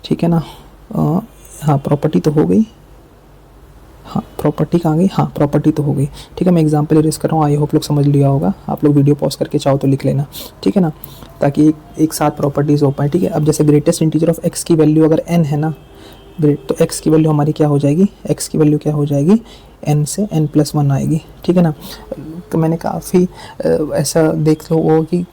ठीक है ना। हाँ प्रॉपर्टी तो हो गई, हाँ प्रॉपर्टी कहाँ गई, हाँ प्रॉपर्टी तो हो गई, ठीक है, मैं एग्जांपल इरेज कर रहा हूँ, आई होप लोग समझ लिया होगा, आप लोग वीडियो पॉज करके चाहो तो लिख लेना, ठीक है ना, ताकि एक साथ प्रॉपर्टीज़ हो पाए, ठीक है। अब जैसे ग्रेटेस्ट इंटीजर ऑफ एक्स की वैल्यू अगर n है ना, तो x की वैल्यू हमारी क्या हो जाएगी, x की वैल्यू क्या हो जाएगी n से n+1 आएगी, ठीक है ना। तो मैंने काफ़ी ऐसा देख लो वो कि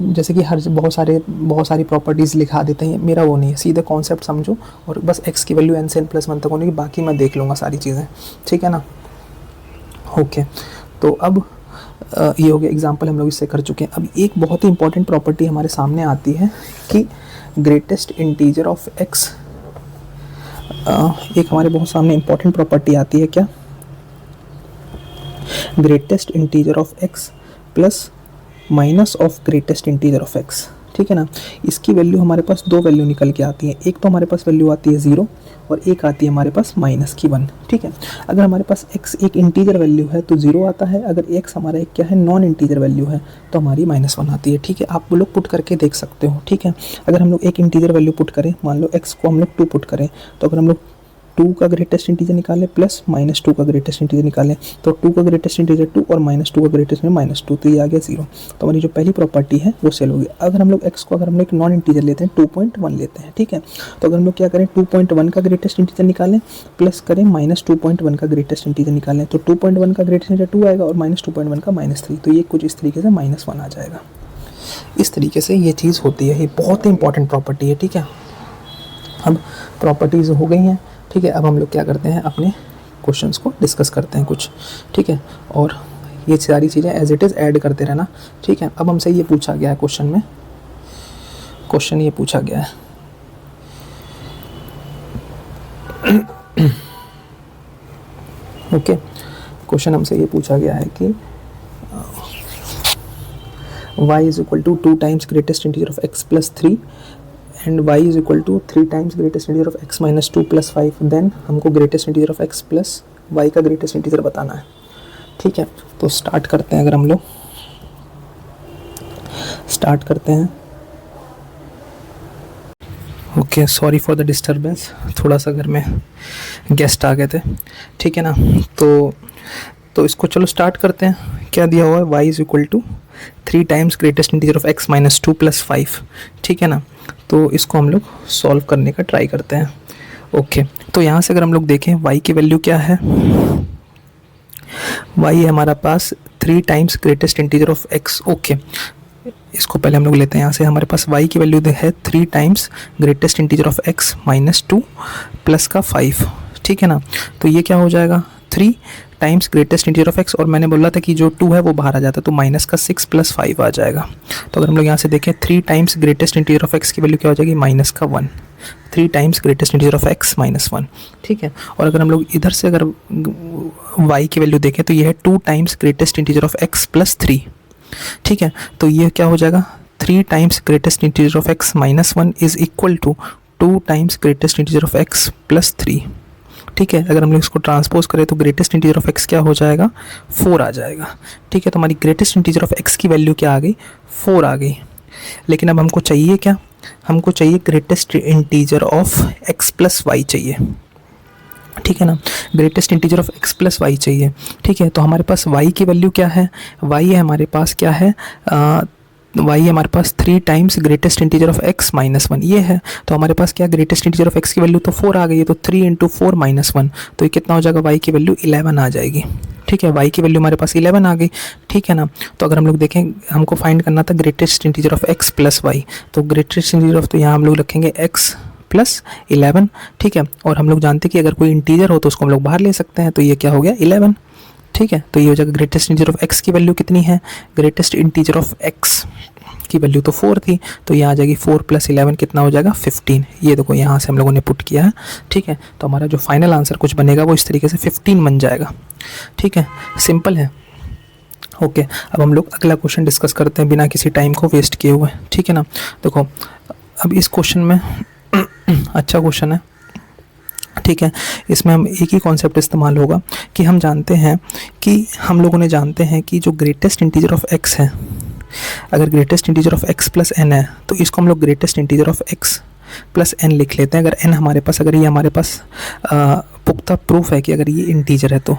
जैसे कि बहुत सारी प्रॉपर्टीज़ लिखा देते हैं, मेरा वो नहीं है, सीधे कॉन्सेप्ट समझो और बस x की वैल्यू n से n+1 तक होने की, बाकी मैं देख लूँगा सारी चीज़ें, ठीक है ना। ओके, तो अब ये हो गया एग्जांपल, हम लोग इससे कर चुके हैं। अब एक बहुत ही इंपॉर्टेंट प्रॉपर्टी हमारे सामने आती है कि ग्रेटेस्ट इंटीजर ऑफ x, एक हमारे बहुत सामने इंपॉर्टेंट प्रॉपर्टी आती है, क्या, greatest integer of x plus minus of greatest integer of x, ठीक है ना। इसकी वैल्यू हमारे पास दो वैल्यू निकल के आती है, एक तो हमारे पास वैल्यू आती है 0 और एक आती है हमारे पास -1, ठीक है। अगर हमारे पास x एक इंटीजर वैल्यू है तो 0 आता है, अगर x हमारा एक क्या है नॉन इंटीजर वैल्यू है तो हमारी -1 आती है, ठीक है। आप वो लोग पुट करके देख सकते हो, ठीक है। अगर हम लोग एक इंटीजर वैल्यू पुट करें, मान लो x को हम लोग 2 पुट करें, तो अगर हम लोग 2 का ग्रेटेस्ट इंटीजर निकालें प्लस -2 का ग्रेटेस्ट इंटीजर निकालें, तो 2 का ग्रेटेस्ट इंटीजर 2 और -2 का ग्रेटेस्ट में -2, तो ये आ गया 0। तो हमारी जो पहली प्रॉपर्टी है वो सेल होगी। अगर हम लोग x को अगर हम लोग एक नॉन इंटीजर लेते हैं 2.1 लेते हैं, ठीक है, तो अगर हम लोग क्या करें 2.1 का ग्रेटेस्ट इंटीजर निकालें प्लस करें -2.1 का ग्रेटेस्ट इंटीजर निकालें, तो 2.1 का ग्रेटेस्ट इंटीजर 2 आएगा और -2.1 का -3, तो ये कुछ इस तरीके से -1 आ जाएगा। इस तरीके से ये चीज़ होती है, ये बहुत ही इंपॉर्टेंट प्रॉपर्टी है, ठीक है। अब प्रॉपर्टीज़ हो गई हैं, ठीक है। अब हम लोग क्या करते हैं, अपने क्वेश्चंस को डिस्कस करते हैं कुछ, ठीक है, और ये सारी चीज़ें एज इट इज़ ऐड करते रहना, ठीक है। अब हमसे ये पूछा गया है क्वेश्चन में, क्वेश्चन ये पूछा गया है ओके, क्वेश्चन हमसे ये पूछा गया है कि y is equal to 2 times greatest integer of x plus 3 and y is equal to 3 times greatest integer of x minus 2 plus 5, then हमको greatest integer of x plus y का greatest integer बताना है, ठीक है। तो start करते हैं, अगर हम लोग स्टार्ट करते हैं, okay sorry for the disturbance, थोड़ा सा घर में गेस्ट आ गए थे, ठीक है ना। तो इसको चलो स्टार्ट करते हैं। क्या दिया हुआ है, y is equal to 3 times greatest integer of x minus 2 plus 5, ठीक है ना। तो इसको हम लोग सॉल्व करने का ट्राई करते हैं, ओके। तो यहाँ से अगर हम लोग देखें y की वैल्यू क्या है, y है हमारा पास 3 times greatest integer of x, okay. इसको पहले हम लोग लेते हैं, यहाँ से हमारे पास y की वैल्यू है 3 times greatest integer of x minus 2 plus का 5, ठीक है ना। तो ये क्या हो जाएगा 3 times greatest integer of x, और मैंने बोला था कि जो 2 है वो बाहर आ जाता है, तो माइनस का 6 प्लस 5 आ जाएगा। तो अगर हम लोग यहाँ से देखें 3 times greatest integer of x की वैल्यू क्या हो जाएगी, माइनस का 1, 3 times greatest integer of x minus 1, ठीक है। और अगर हम लोग इधर से अगर y की वैल्यू देखें तो ये है 2 times greatest integer of x plus 3, ठीक है। तो ये क्या हो जाएगा 3 times greatest integer of x minus 1 is equal to 2 times greatest integer of x plus 3, ठीक है। अगर हम लोग इसको ट्रांसपोज करें तो ग्रेटेस्ट इंटीजर ऑफ x क्या हो जाएगा 4 आ जाएगा, ठीक है। तो हमारी ग्रेटेस्ट इंटीजर ऑफ x की वैल्यू क्या आ गई 4 आ गई। लेकिन अब हमको चाहिए क्या, हमको चाहिए greatest integer of x plus Y चाहिए, ठीक है ना। Greatest integer of x plus Y चाहिए, ठीक है। तो हमारे पास y की वैल्यू क्या है, y है हमारे पास क्या है, y है हमारे पास 3 times greatest integer of x minus 1, ये है। तो हमारे पास क्या ग्रेटेस्ट इंटीजर ऑफ x की वैल्यू तो 4 आ गई है, तो 3 इंटू 4 माइनस 1, तो ये कितना हो जाएगा y की वैल्यू 11 आ जाएगी, ठीक है। y की वैल्यू हमारे पास 11 आ गई, ठीक है ना। तो अगर हम लोग देखें, हमको फाइंड करना था greatest integer of x plus Y, तो ग्रेटेस्ट इंटीजर ऑफ, तो यहाँ हम लोग रखेंगे x प्लस 11, ठीक है। और हम लोग जानते हैं कि अगर कोई इंटीजर हो तो उसको हम लोग बाहर ले सकते हैं, तो ये क्या हो गया 11, ठीक है। तो ये हो जाएगा ग्रेटेस्ट इंटीजर ऑफ x की वैल्यू कितनी है, ग्रेटेस्ट इंटीजर ऑफ x की वैल्यू तो 4 थी, तो ये आ जाएगी 4 + 11 कितना हो जाएगा 15। ये देखो यहाँ से हम लोगों ने पुट किया है, ठीक है। तो हमारा जो फाइनल आंसर कुछ बनेगा वो इस तरीके से 15 बन जाएगा, ठीक है। सिंपल है, ओके। अब हम लोग अगला क्वेश्चन डिस्कस करते हैं बिना किसी टाइम को वेस्ट किए हुए, ठीक है ना। देखो अब इस क्वेश्चन में अच्छा क्वेश्चन है, ठीक है। इसमें हम एक ही कॉन्सेप्ट इस्तेमाल होगा कि हम जानते हैं कि हम लोगों ने जानते हैं कि जो ग्रेटेस्ट इंटीजर ऑफ x है, अगर greatest integer of x + n है तो इसको हम लोग greatest integer of x + n लिख लेते हैं। अगर n हमारे पास, अगर ये हमारे पास पुख्ता प्रूफ है कि अगर ये इंटीजर है तो,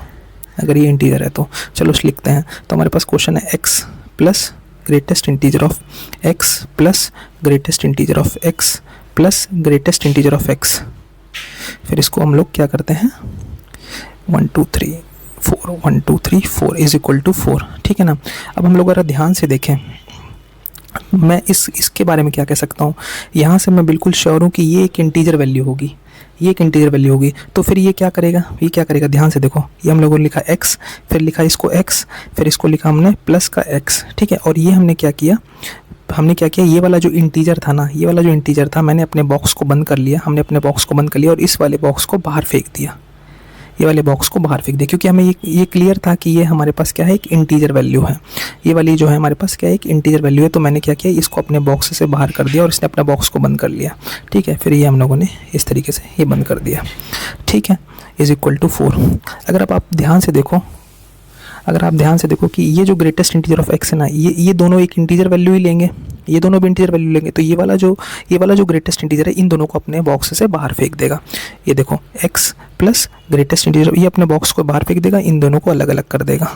अगर ये इंटीजर है तो चलो लिखते हैं। तो हमारे पास क्वेश्चन है x + greatest integer of x + greatest integer of x + greatest integer of x। फिर इसको हम लोग क्या करते हैं 1 2 3 4 1 2 3 4 = 4, ठीक है ना। अब हम लोग अगर ध्यान से देखें, मैं इसके बारे में क्या कह सकता हूँ, यहाँ से मैं बिल्कुल श्योर हूँ कि ये एक इंटीजर वैल्यू होगी, ये एक इंटीजर वैल्यू होगी। तो फिर ये क्या करेगा, ये क्या करेगा, ध्यान से देखो, ये हम लोगों ने लिखा x, फिर लिखा इसको x, फिर इसको लिखा हमने प्लस का x, ठीक है। और ये हमने क्या किया, ये वाला जो इंटीजर था ना, ये वाला जो इंटीजर था, मैंने अपने बॉक्स को बंद कर लिया, हमने अपने बॉक्स को बंद कर लिया और इस वाले बॉक्स को बाहर फेंक दिया, ये वाले बॉक्स को बाहर फेंक दिया, क्योंकि हमें ये क्लियर था कि ये हमारे पास क्या है, एक इंटीजर वैल्यू है। ये वाली जो है हमारे पास क्या है, एक इंटीजर वैल्यू है। तो मैंने क्या किया, इसको अपने बॉक्स से बाहर कर दिया और इसने अपना बॉक्स को बंद कर लिया, ठीक है। फिर ये हम लोगों ने इस तरीके से ये बंद कर दिया, ठीक है, = 4। अगर आप ध्यान से देखो, अगर आप ध्यान से देखो कि ये जो ग्रेटेस्ट इंटीजर ऑफ x है ना, ये दोनों एक इंटीजर वैल्यू ही लेंगे, ये दोनों भी इंटीजर वैल्यू लेंगे। तो ये वाला जो ग्रेटेस्ट इंटीजर है, इन दोनों को अपने बॉक्स से बाहर फेंक देगा। ये देखो x + ग्रेटेस्ट इंटीजर, ये अपने बॉक्स को बाहर फेंक देगा, इन दोनों को अलग अलग कर देगा,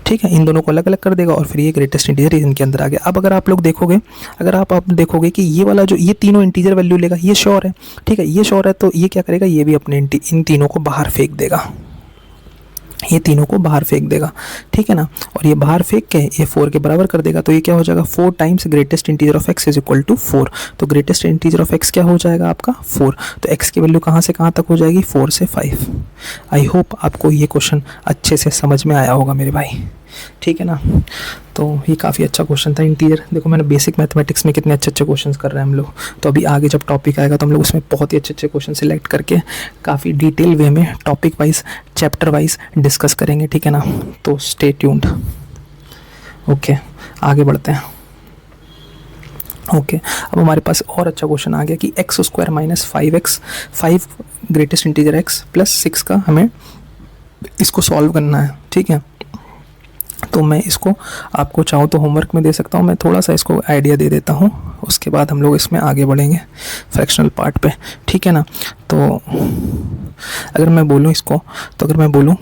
ठीक है, इन दोनों को अलग अलग कर देगा और फिर ये ग्रेटेस्ट इंटीजर इनके अंदर आ गया। अब अगर आप लोग देखोगे, अगर आप देखोगे कि ये वाला जो, ये तीनों इंटीजर वैल्यू लेगा, ये श्योर है, ठीक है, ये श्योर है। तो ये क्या करेगा, ये भी अपने इन तीनों को बाहर फेंक देगा, ये तीनों को बाहर फेंक देगा, ठीक है ना। और ये बाहर फेंक के ये 4 के बराबर कर देगा। तो ये क्या हो जाएगा, 4 times greatest integer of x = 4। तो ग्रेटेस्ट इंटीजर ऑफ x क्या हो जाएगा आपका 4। तो x की वैल्यू कहाँ से कहाँ तक हो जाएगी, 4 से 5। आई होप आपको ये क्वेश्चन अच्छे से समझ में आया होगा मेरे भाई, ठीक है ना। तो ये काफ़ी अच्छा क्वेश्चन था इंटीजर। देखो मैंने बेसिक मैथमेटिक्स में कितने अच्छे अच्छे क्वेश्चंस कर रहे हैं हम लोग, तो अभी आगे जब टॉपिक आएगा तो हम लोग उसमें बहुत ही अच्छे अच्छे क्वेश्चन सिलेक्ट करके काफ़ी डिटेल वे में topic wise, chapter wise discuss करेंगे, ठीक है ना। तो स्टे ट्यून्ड, ओके, आगे बढ़ते हैं। ओके, अब हमारे पास और अच्छा क्वेश्चन आ गया कि x² - 5x, 5 greatest integer x + 6 का हमें इसको सॉल्व करना है, ठीक है। तो मैं इसको आपको चाहूँ तो होमवर्क में दे सकता हूँ, मैं थोड़ा सा इसको आइडिया दे देता हूँ, उसके बाद हम लोग इसमें आगे बढ़ेंगे फ्रैक्शनल पार्ट पे, ठीक है ना। तो अगर मैं बोलूँ इसको, तो अगर मैं बोलूँ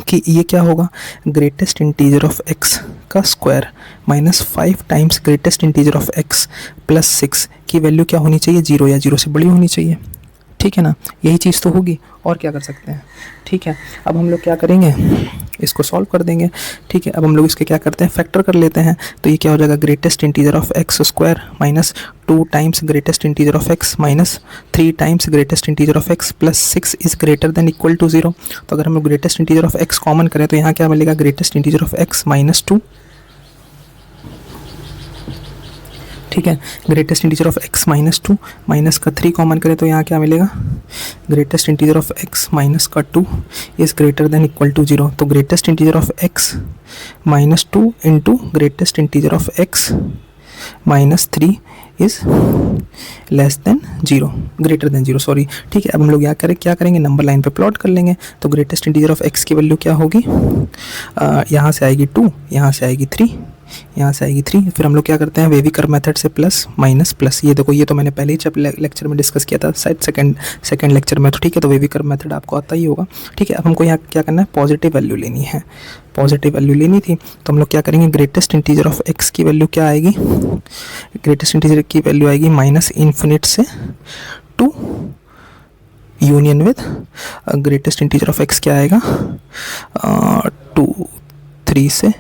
कि ये क्या होगा, ग्रेटेस्ट इंटीजर ऑफ x का square -5 times greatest integer of x + 6 की वैल्यू क्या होनी चाहिए, 0 या 0 से बड़ी होनी चाहिए, ठीक है ना। यही चीज़ तो होगी, और क्या कर सकते हैं, ठीक है। अब हम लोग क्या करेंगे, इसको सॉल्व कर देंगे, ठीक है। अब हम लोग इसके क्या करते हैं, फैक्टर कर लेते हैं। तो ये क्या हो जाएगा, greatest integer of x² - 2 times greatest integer of x - 3 times greatest integer of x + 6 is greater than equal to 0। तो अगर हम लोग greatest integer of x common करें तो यहाँ क्या मिलेगा, ग्रेटेस्ट इंटीजर ऑफ x - 2, ठीक है। Greatest integer of x - 2 minus का 3 कॉमन करें तो यहाँ क्या मिलेगा, greatest integer of x - 2 is greater than equal to 0। तो greatest integer of x - 2 into greatest integer of x - 3 is less than 0, greater than 0, sorry, ठीक है। अब हम लोग क्या करेंगे, नंबर लाइन पे प्लॉट कर लेंगे। तो ग्रेटेस्ट इंटीजर ऑफ x की वैल्यू क्या होगी, यहाँ से आएगी 2, यहाँ से आएगी 3, यहाँ से आएगी 3। फिर हम लोग क्या करते हैं, वेवी कर्व मेथड से प्लस माइनस प्लस। ये देखो, ये तो मैंने पहले ही लेक्चर में डिस्कस किया था, शायद सेकंड लेक्चर में, तो ठीक है। तो वेवी कर्व मेथड आपको आता ही होगा, ठीक है। अब हमको यहाँ क्या करना है, पॉजिटिव वैल्यू लेनी है, पॉजिटिव वैल्यू लेनी थी। तो हम लोग क्या करेंगे, ग्रेटेस्ट इंटीजर ऑफ x की वैल्यू क्या आएगी, ग्रेटेस्ट इंटीजर की वैल्यू आएगी -∞ से 2 union with greatest integer of x क्या आएगा, 2 3 से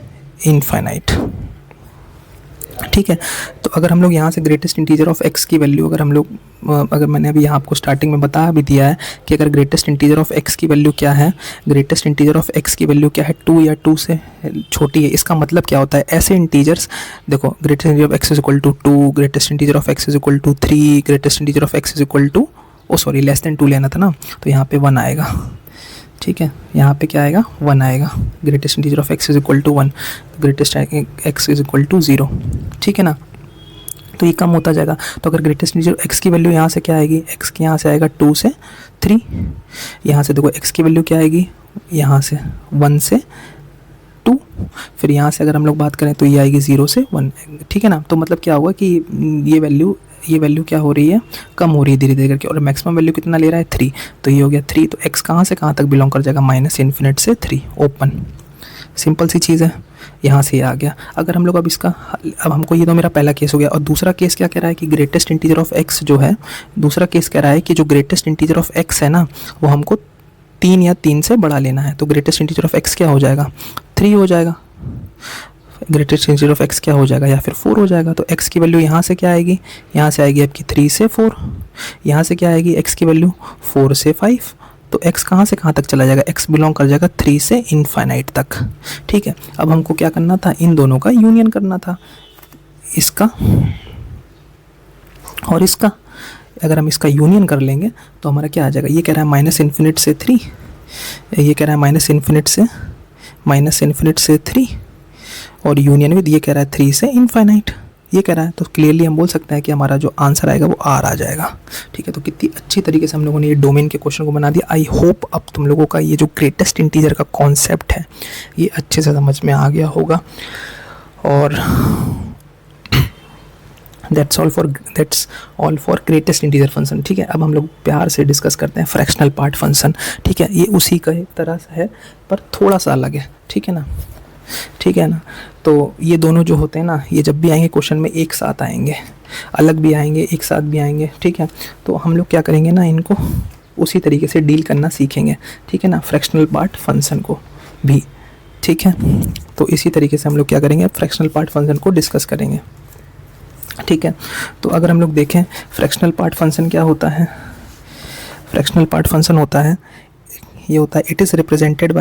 इनफाइनाइट, ठीक है। तो अगर हम लोग यहाँ से ग्रेटेस्ट इंटीजर ऑफ एक्स की वैल्यू अगर हम लोग अगर मैंने अभी यहाँ आपको स्टार्टिंग में बता भी दिया है कि अगर ग्रेटेस्ट इंटीजर ऑफ एक्स की वैल्यू क्या है, ग्रेटेस्ट इंटीजर ऑफ एक्स की वैल्यू क्या है 2 या 2 से छोटी है। इसका मतलब क्या होता है, ऐसे इंटीजर्स देखो, greatest integer of X is equal to 2, greatest integer of X is equal to 3, greatest integer of X is equal to less than 2 लेना था ना, तो यहाँ पे 1 आएगा। ठीक है, यहाँ पे क्या आएगा, 1 आएगा। Greatest integer of X is equal to 1, greatest X is equal to 0। ठीक है ना, तो ये कम होता जाएगा। तो अगर ग्रेटेस्ट इंटीजर एक्स की वैल्यू यहाँ से क्या आएगी, एक्स की यहाँ से आएगा 2 से 3, यहाँ से देखो एक्स की वैल्यू क्या आएगी, यहाँ से 1 से 2, फिर यहाँ से अगर हम लोग बात करें तो ये आएगी 0 से 1। ठीक है ना, तो मतलब क्या होगा कि ये वैल्यू क्या हो रही है, कम हो रही है धीरे धीरे करके, और मैक्सिमम वैल्यू कितना ले रहा है 3, तो ये हो गया 3। तो x कहाँ से कहाँ तक बिलोंग कर जाएगा, -∞ से 3 ओपन। सिंपल सी चीज़ है, यहाँ से ये आ गया। अगर हम लोग अब हमको, ये तो मेरा पहला केस हो गया, और दूसरा केस क्या कह रहा है कि ग्रेटेस्ट इंटीजर ऑफ x जो है, दूसरा केस कह रहा है कि जो ग्रेटेस्ट इंटीजर ऑफ x है ना, वो हमको 3 या 3 से बड़ा लेना है। तो ग्रेटेस्ट इंटीजर ऑफ x क्या हो जाएगा, 3 हो जाएगा। ग्रेटेस्ट इंटीजर ऑफ x क्या हो जाएगा, या फिर 4 हो जाएगा। तो x की वैल्यू यहाँ से क्या आएगी, यहाँ से आएगी आपकी 3 से 4, यहाँ से क्या आएगी x की वैल्यू 4 से 5। तो x कहाँ से कहाँ तक चला जाएगा, x बिलोंग कर जाएगा 3 से इनफाइनाइट तक। ठीक है, अब हमको क्या करना था, इन दोनों का यूनियन करना था, इसका और इसका। अगर हम इसका यूनियन कर लेंगे तो हमारा क्या आ जाएगा, ये कह रहा है -∞ से 3, ये कह रहा है -∞ से 3, और यूनियन विद ये कह रहा है 3 से इनफाइनाइट, ये कह रहा है। तो क्लियरली हम बोल सकते हैं कि हमारा जो आंसर आएगा वो R आ जाएगा। ठीक है, तो कितनी अच्छी तरीके से हम लोगों ने ये डोमेन के क्वेश्चन को बना दिया। आई होप अब तुम लोगों का ये जो ग्रेटेस्ट इंटीजर का कॉन्सेप्ट है ये अच्छे से समझ में आ गया होगा। और that's all for greatest integer function. ठीक है, अब हम लोग प्यार से डिस्कस करते हैं फ्रैक्शनल पार्ट फंक्शन। ठीक है, ये उसी का एक तरह से है पर थोड़ा सा अलग है। ठीक है ना, ठीक है ना। तो ये दोनों जो होते हैं ना, ये जब भी आएंगे क्वेश्चन में एक साथ आएंगे, अलग भी आएंगे, एक साथ भी आएंगे। ठीक है, तो हम लोग क्या करेंगे ना, इनको उसी तरीके से डील करना सीखेंगे। ठीक है ना, फ्रैक्शनल पार्ट फंक्शन को भी। ठीक है, तो इसी तरीके से हम लोग क्या करेंगे, फ्रैक्शनल पार्ट फंक्शन को डिस्कस करेंगे। ठीक है, तो अगर हम लोग देखें फ्रैक्शनल पार्ट फंक्शन क्या होता है, फ्रैक्शनल पार्ट फंक्शन होता है, ये होता है it is represented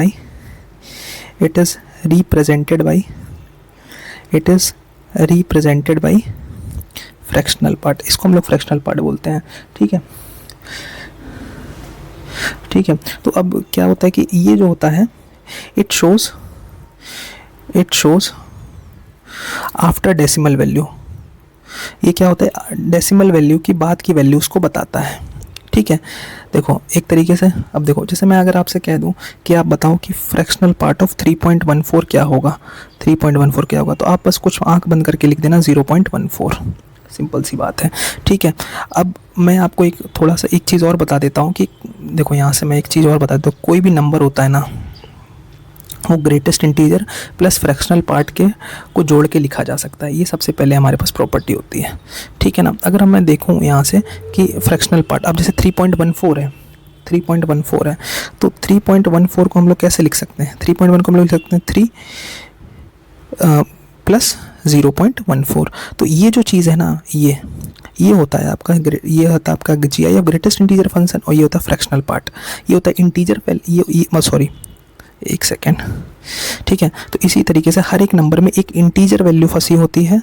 by fractional part. इसको हम लोग फ्रैक्शनल पार्ट बोलते हैं। ठीक है, ठीक है। तो अब क्या होता है कि ये जो होता है it shows after decimal value. ये क्या होता है, डेसिमल वैल्यू की बाद की वैल्यूज़ को बताता है। ठीक है, देखो एक तरीके से, अब देखो जैसे मैं अगर आपसे कह दूं कि आप बताओ कि फ्रैक्शनल पार्ट ऑफ 3.14 क्या होगा, 3.14 क्या होगा, तो आप बस कुछ आंख बंद करके लिख देना 0.14। सिंपल सी बात है। ठीक है, अब मैं आपको एक थोड़ा सा एक चीज़ और बता देता हूँ कि देखो यहाँ से मैं एक चीज़ और बता देता हूँ, कोई भी नंबर होता है ना, वो greatest integer plus fractional part के को जोड़ के लिखा जा सकता है। ये सबसे पहले हमारे पास प्रॉपर्टी होती है। ठीक है ना, अगर हम मैं देखूँ यहाँ से कि फ्रैक्शनल पार्ट, अब जैसे 3.14 है, 3.14 है, तो 3.14 को हम लोग कैसे लिख सकते हैं, 3.1 को हम लोग लिख सकते हैं 3 प्लस 0.14। तो ये जो चीज़ है ना, ये होता है आपका GI of greatest integer function, और ये होता है फ्रैक्शनल पार्ट, ये होता है इंटीजर सॉरी एक सेकेंड। ठीक है, तो इसी तरीके से हर एक नंबर में एक इंटीजर वैल्यू फंसी होती है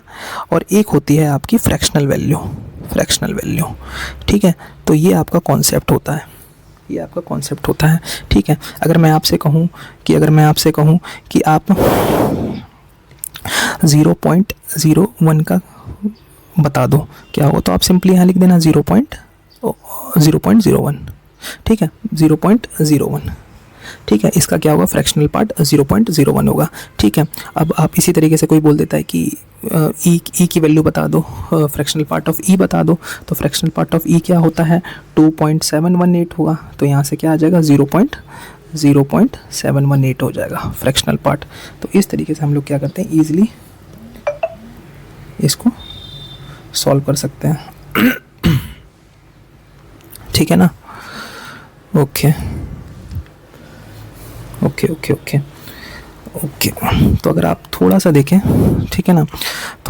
और एक होती है आपकी फ्रैक्शनल वैल्यू। ठीक है, तो ये आपका कॉन्सेप्ट होता है, ठीक है। अगर मैं आपसे कहूँ कि आप 0.01 का बता दो क्या हो, तो आप सिंपली यहाँ लिख देना 0.01। ठीक है, 0.01। ठीक है, इसका क्या होगा, फ्रैक्शनल पार्ट 0.01 होगा। ठीक है, अब आप इसी तरीके से कोई बोल देता है कि ई की वैल्यू बता दो, फ्रैक्शनल पार्ट ऑफ ई बता दो, तो फ्रैक्शनल पार्ट ऑफ ई क्या होता है, 2.718 होगा। तो यहाँ से क्या आ जाएगा, 0.718 हो जाएगा फ्रैक्शनल पार्ट। तो इस तरीके से हम लोग क्या करते हैं, ईजिली इसको सॉल्व कर सकते हैं। ठीक है ना, ओके। ओके तो अगर आप थोड़ा सा देखें, ठीक है ना,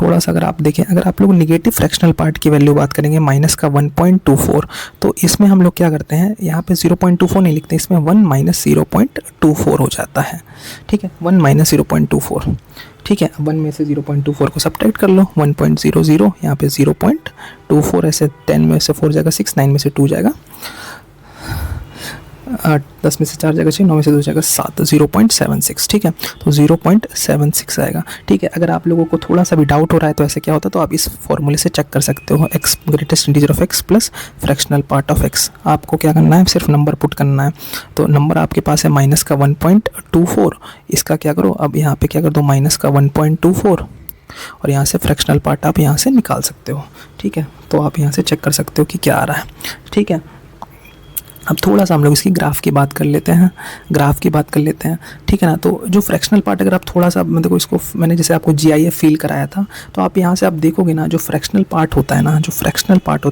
थोड़ा सा अगर आप देखें, अगर आप लोग निगेटिव फ्रैक्शनल पार्ट की वैल्यू बात करेंगे माइनस का 1.24, तो इसमें हम लोग क्या करते हैं, यहाँ पे 0.24 नहीं लिखते, इसमें 1 माइनस 0.24 हो जाता है, ठीक है, 1 माइनस 0.24, ठीक है। अब 1 में से 0.24 को सब्ट्रैक्ट कर लो, 1.00, यहाँ पे 0.24, ऐसे 10 में से 4 जाएगा 6, 9 में से 2 जाएगा 8, 10 में से 4 जाएगा 6, 9 में से 2 जाएगा 7, 0.76, ठीक है, तो 0.76 आएगा, ठीक है। अगर आप लोगों को थोड़ा सा भी डाउट हो रहा है तो ऐसे क्या होता है, तो आप इस फॉर्मूले से चेक कर सकते हो, x greatest integer of x plus fractional part of x। आपको क्या करना है, सिर्फ नंबर पुट करना है, तो नंबर आपके पास है माइनस का 1.24, इसका क्या करो, अब यहाँ पे क्या कर दो, माइनस का 1.24, और यहाँ से फ्रैक्शनल पार्ट आप यहाँ से निकाल सकते हो, ठीक है। तो आप यहाँ से चेक कर सकते हो कि क्या आ रहा है, ठीक है। अब थोड़ा सा हम लोग इसकी ग्राफ की बात कर लेते हैं, ठीक है ना। तो जो फ्रैक्शनल पार्ट, अगर आप थोड़ा सा मतलब इसको, मैंने जैसे आपको GIF फील कराया था, तो आप यहाँ से आप देखोगे ना, जो फ्रैक्शनल पार्ट होता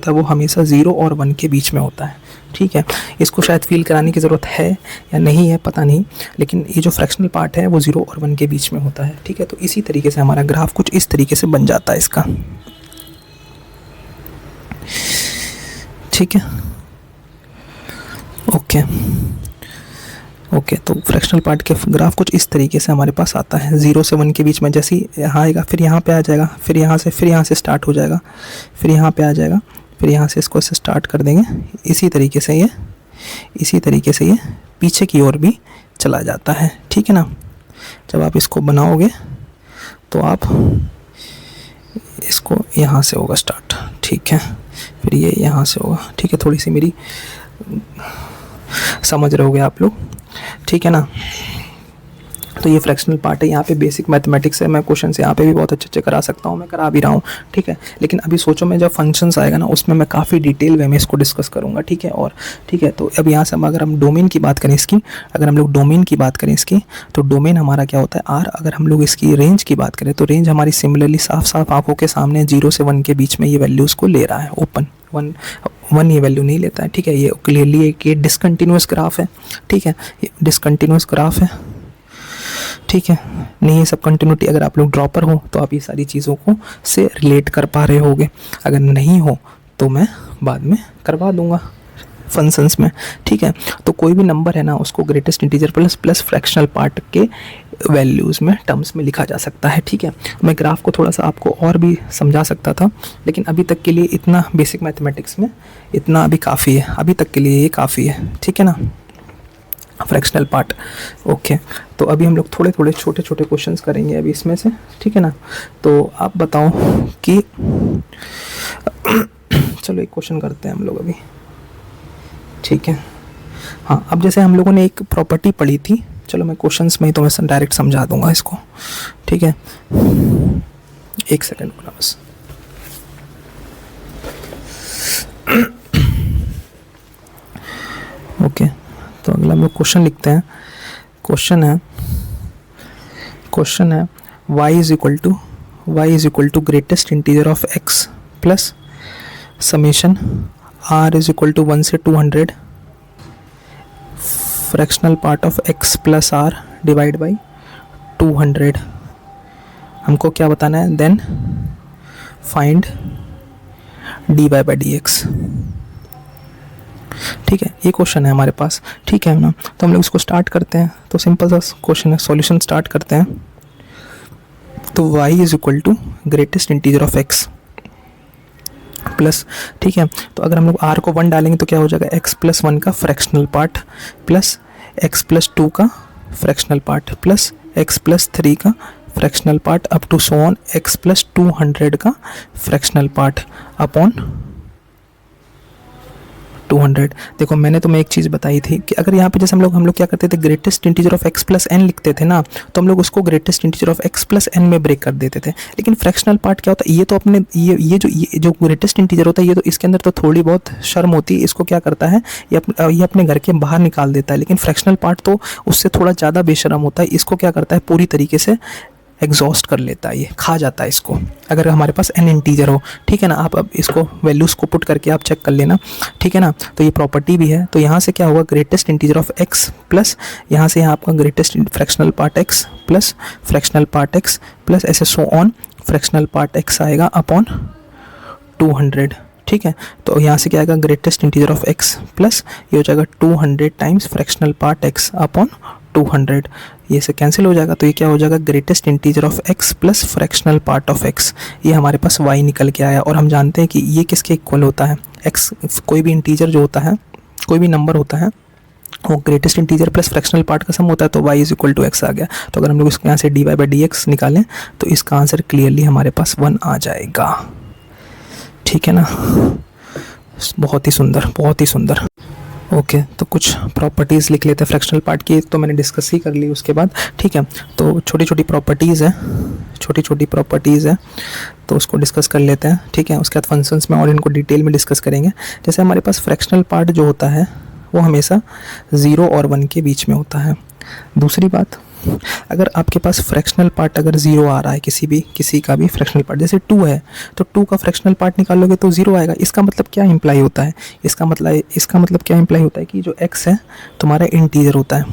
है वो हमेशा 0 और 1 के बीच में होता है, ठीक है। इसको शायद फील कराने की ज़रूरत है या नहीं है पता नहीं, लेकिन ये जो फ्रैक्शनल पार्ट है वो 0 और 1 के बीच में होता है, ठीक है। तो इसी तरीके से हमारा ग्राफ कुछ इस तरीके से बन जाता है इसका, ठीक है। ओके तो फ्रैक्शनल पार्ट के ग्राफ कुछ इस तरीके से हमारे पास आता है, 0 से 1 के बीच में, जैसे ही यहाँ आएगा फिर यहाँ पे आ जाएगा, फिर यहाँ से स्टार्ट हो जाएगा, फिर यहाँ पे आ जाएगा, फिर यहाँ से इसको ऐसे स्टार्ट कर देंगे, इसी तरीके से ये पीछे की ओर भी चला जाता है, ठीक है ना। जब आप इसको बनाओगे तो आप इसको यहाँ से होगा स्टार्ट, ठीक है, फिर ये यहाँ से होगा, ठीक है। थोड़ी सी मेरी समझ रहे होगे आप लोग, ठीक है ना। तो ये फ्रैक्शनल पार्ट है, यहाँ पे बेसिक मैथमेटिक्स है, मैं क्वेश्चन यहाँ पे भी बहुत अच्छे करा सकता हूँ, मैं करा भी रहा हूँ, ठीक है। लेकिन अभी सोचो मैं जब फंक्शंस आएगा ना, उसमें मैं काफ़ी डिटेल वे में इसको डिस्कस करूँगा, ठीक है। और ठीक है, तो अब यहाँ से अगर हम डोमेन की बात करें इसकी, तो डोमेन हमारा क्या होता है, R। अगर हम लोग इसकी रेंज की बात करें तो रेंज हमारी सिमिलरली साफ आंखों के सामने 0 से 1 के बीच में ये वैल्यूज़ को ले रहा है, ओपन 1 ये वैल्यू नहीं लेता है, ठीक है। ये क्लियरली एक डिसकंटिन्यूअस ग्राफ है, ठीक है, ये डिसकंटिन्यूअस ग्राफ है, ठीक है। नहीं सब कंटिन्यूटी, अगर आप लोग ड्रॉपर हो तो आप ये सारी चीज़ों को से रिलेट कर पा रहे होगे, अगर नहीं हो तो मैं बाद में करवा दूंगा फंक्शंस में, ठीक है। तो कोई भी नंबर है ना, उसको greatest integer plus fractional part के वैल्यूज़ में टर्म्स में लिखा जा सकता है, ठीक है। मैं ग्राफ को थोड़ा सा आपको और भी समझा सकता था, लेकिन अभी तक के लिए इतना बेसिक मैथमेटिक्स में इतना अभी काफ़ी है, अभी तक के लिए ये काफ़ी है, ठीक है ना, फ्रैक्शनल पार्ट। ओके तो अभी हम लोग थोड़े छोटे क्वेश्चंस करेंगे अभी इसमें से, ठीक है ना। तो आप बताओ कि चलो एक क्वेश्चन करते हैं हम लोग अभी, ठीक है। हाँ, अब जैसे हम लोगों ने एक प्रॉपर्टी पढ़ी थी, चलो मैं क्वेश्चंस में ही तो मैं डायरेक्ट समझा दूंगा इसको, ठीक है। एक सेकंड रुकना बस। ओके तो अगला हम लोग क्वेश्चन लिखते हैं। क्वेश्चन है y is equal to greatest integer of x plus summation r is equal to 1 से 200 fractional part of x plus r divide by 200। हमको क्या बताना है, then find dy by dx, ठीक है। ये क्वेश्चन है हमारे पास, ठीक है ना। तो हम लोग इसको स्टार्ट करते हैं, तो सिंपल सा क्वेश्चन है, सॉल्यूशन स्टार्ट करते हैं। तो y is equal to greatest integer of x plus, ठीक है। तो अगर हम लोग r को 1 डालेंगे तो क्या हो जाएगा, x प्लस 1 का fractional part plus x plus 2 का fractional part plus x plus 3 का fractional part up to so on x plus 200 का फ्रैक्शनल पार्ट अपॉन 200। देखो मैंने तुम्हें एक चीज़ बताई थी कि अगर यहाँ पे जैसे हम लोग क्या करते थे, greatest integer of x plus n लिखते थे ना, तो हम लोग उसको greatest integer of x plus n में ब्रेक कर देते थे। लेकिन फ्रैक्शनल पार्ट क्या होता है, ये तो अपने ये जो ग्रेटेस्ट इंटीजर होता है, ये तो इसके अंदर तो थोड़ी बहुत शर्म होती है, इसको क्या करता है, ये अपने घर के बाहर निकाल देता है। लेकिन फ्रैक्शनल पार्ट तो उससे थोड़ा ज़्यादा बेशर्म होता है, इसको क्या करता है, पूरी तरीके से एग्जॉस्ट कर लेता है, ये खा जाता है इसको, अगर हमारे पास n इंटीजर हो, ठीक है ना। आप अब इसको वैल्यूज़ को पुट करके आप चेक कर लेना, ठीक है ना। तो ये प्रॉपर्टी भी है, तो यहाँ से क्या होगा, greatest integer of x plus यहाँ से यहाँ आपका greatest fractional part x plus fractional part x plus ऐसे so on, fractional part x आएगा अपॉन 200, ठीक है। तो यहाँ से क्या आएगा, greatest integer of x plus ये हो जाएगा 200 times fractional part x upon 200, ये से कैंसिल हो जाएगा। तो ये क्या हो जाएगा, greatest integer of x plus fractional part of x, ये हमारे पास y निकल के आया। और हम जानते हैं कि ये किसके इक्वल होता है, x, कोई भी इंटीजर जो होता है, कोई भी नंबर होता है वो greatest integer plus fractional part का सम होता है, तो y is equal to x आ गया। तो अगर हम लोग इसको यहाँ से dy/dx निकालें तो इसका आंसर क्लियरली हमारे पास 1 आ जाएगा, ठीक है ना। बहुत ही सुंदर, बहुत ही सुंदर। ओके, तो कुछ प्रॉपर्टीज़ लिख लेते हैं फ्रैक्शनल पार्ट की, तो मैंने डिस्कस ही कर ली उसके बाद, ठीक है। तो छोटी छोटी प्रॉपर्टीज़ है, छोटी छोटी प्रॉपर्टीज़ है, तो उसको डिस्कस कर लेते हैं, ठीक है। उसके बाद फंक्शंस में और इनको डिटेल में डिस्कस करेंगे। जैसे हमारे पास फ्रैक्शनल पार्ट जो होता है वो हमेशा 0 और 1 के बीच में होता है। दूसरी बात, अगर आपके पास फ्रैक्शनल पार्ट अगर 0 आ रहा है, किसी का भी फ्रैक्शनल पार्ट जैसे 2 है, तो 2 का फ्रैक्शनल पार्ट निकालोगे तो 0 आएगा। इसका मतलब क्या इंप्लाई होता है, इसका मतलब क्या इंप्लाई होता है कि जो x है तुम्हारा इंटीजर होता है,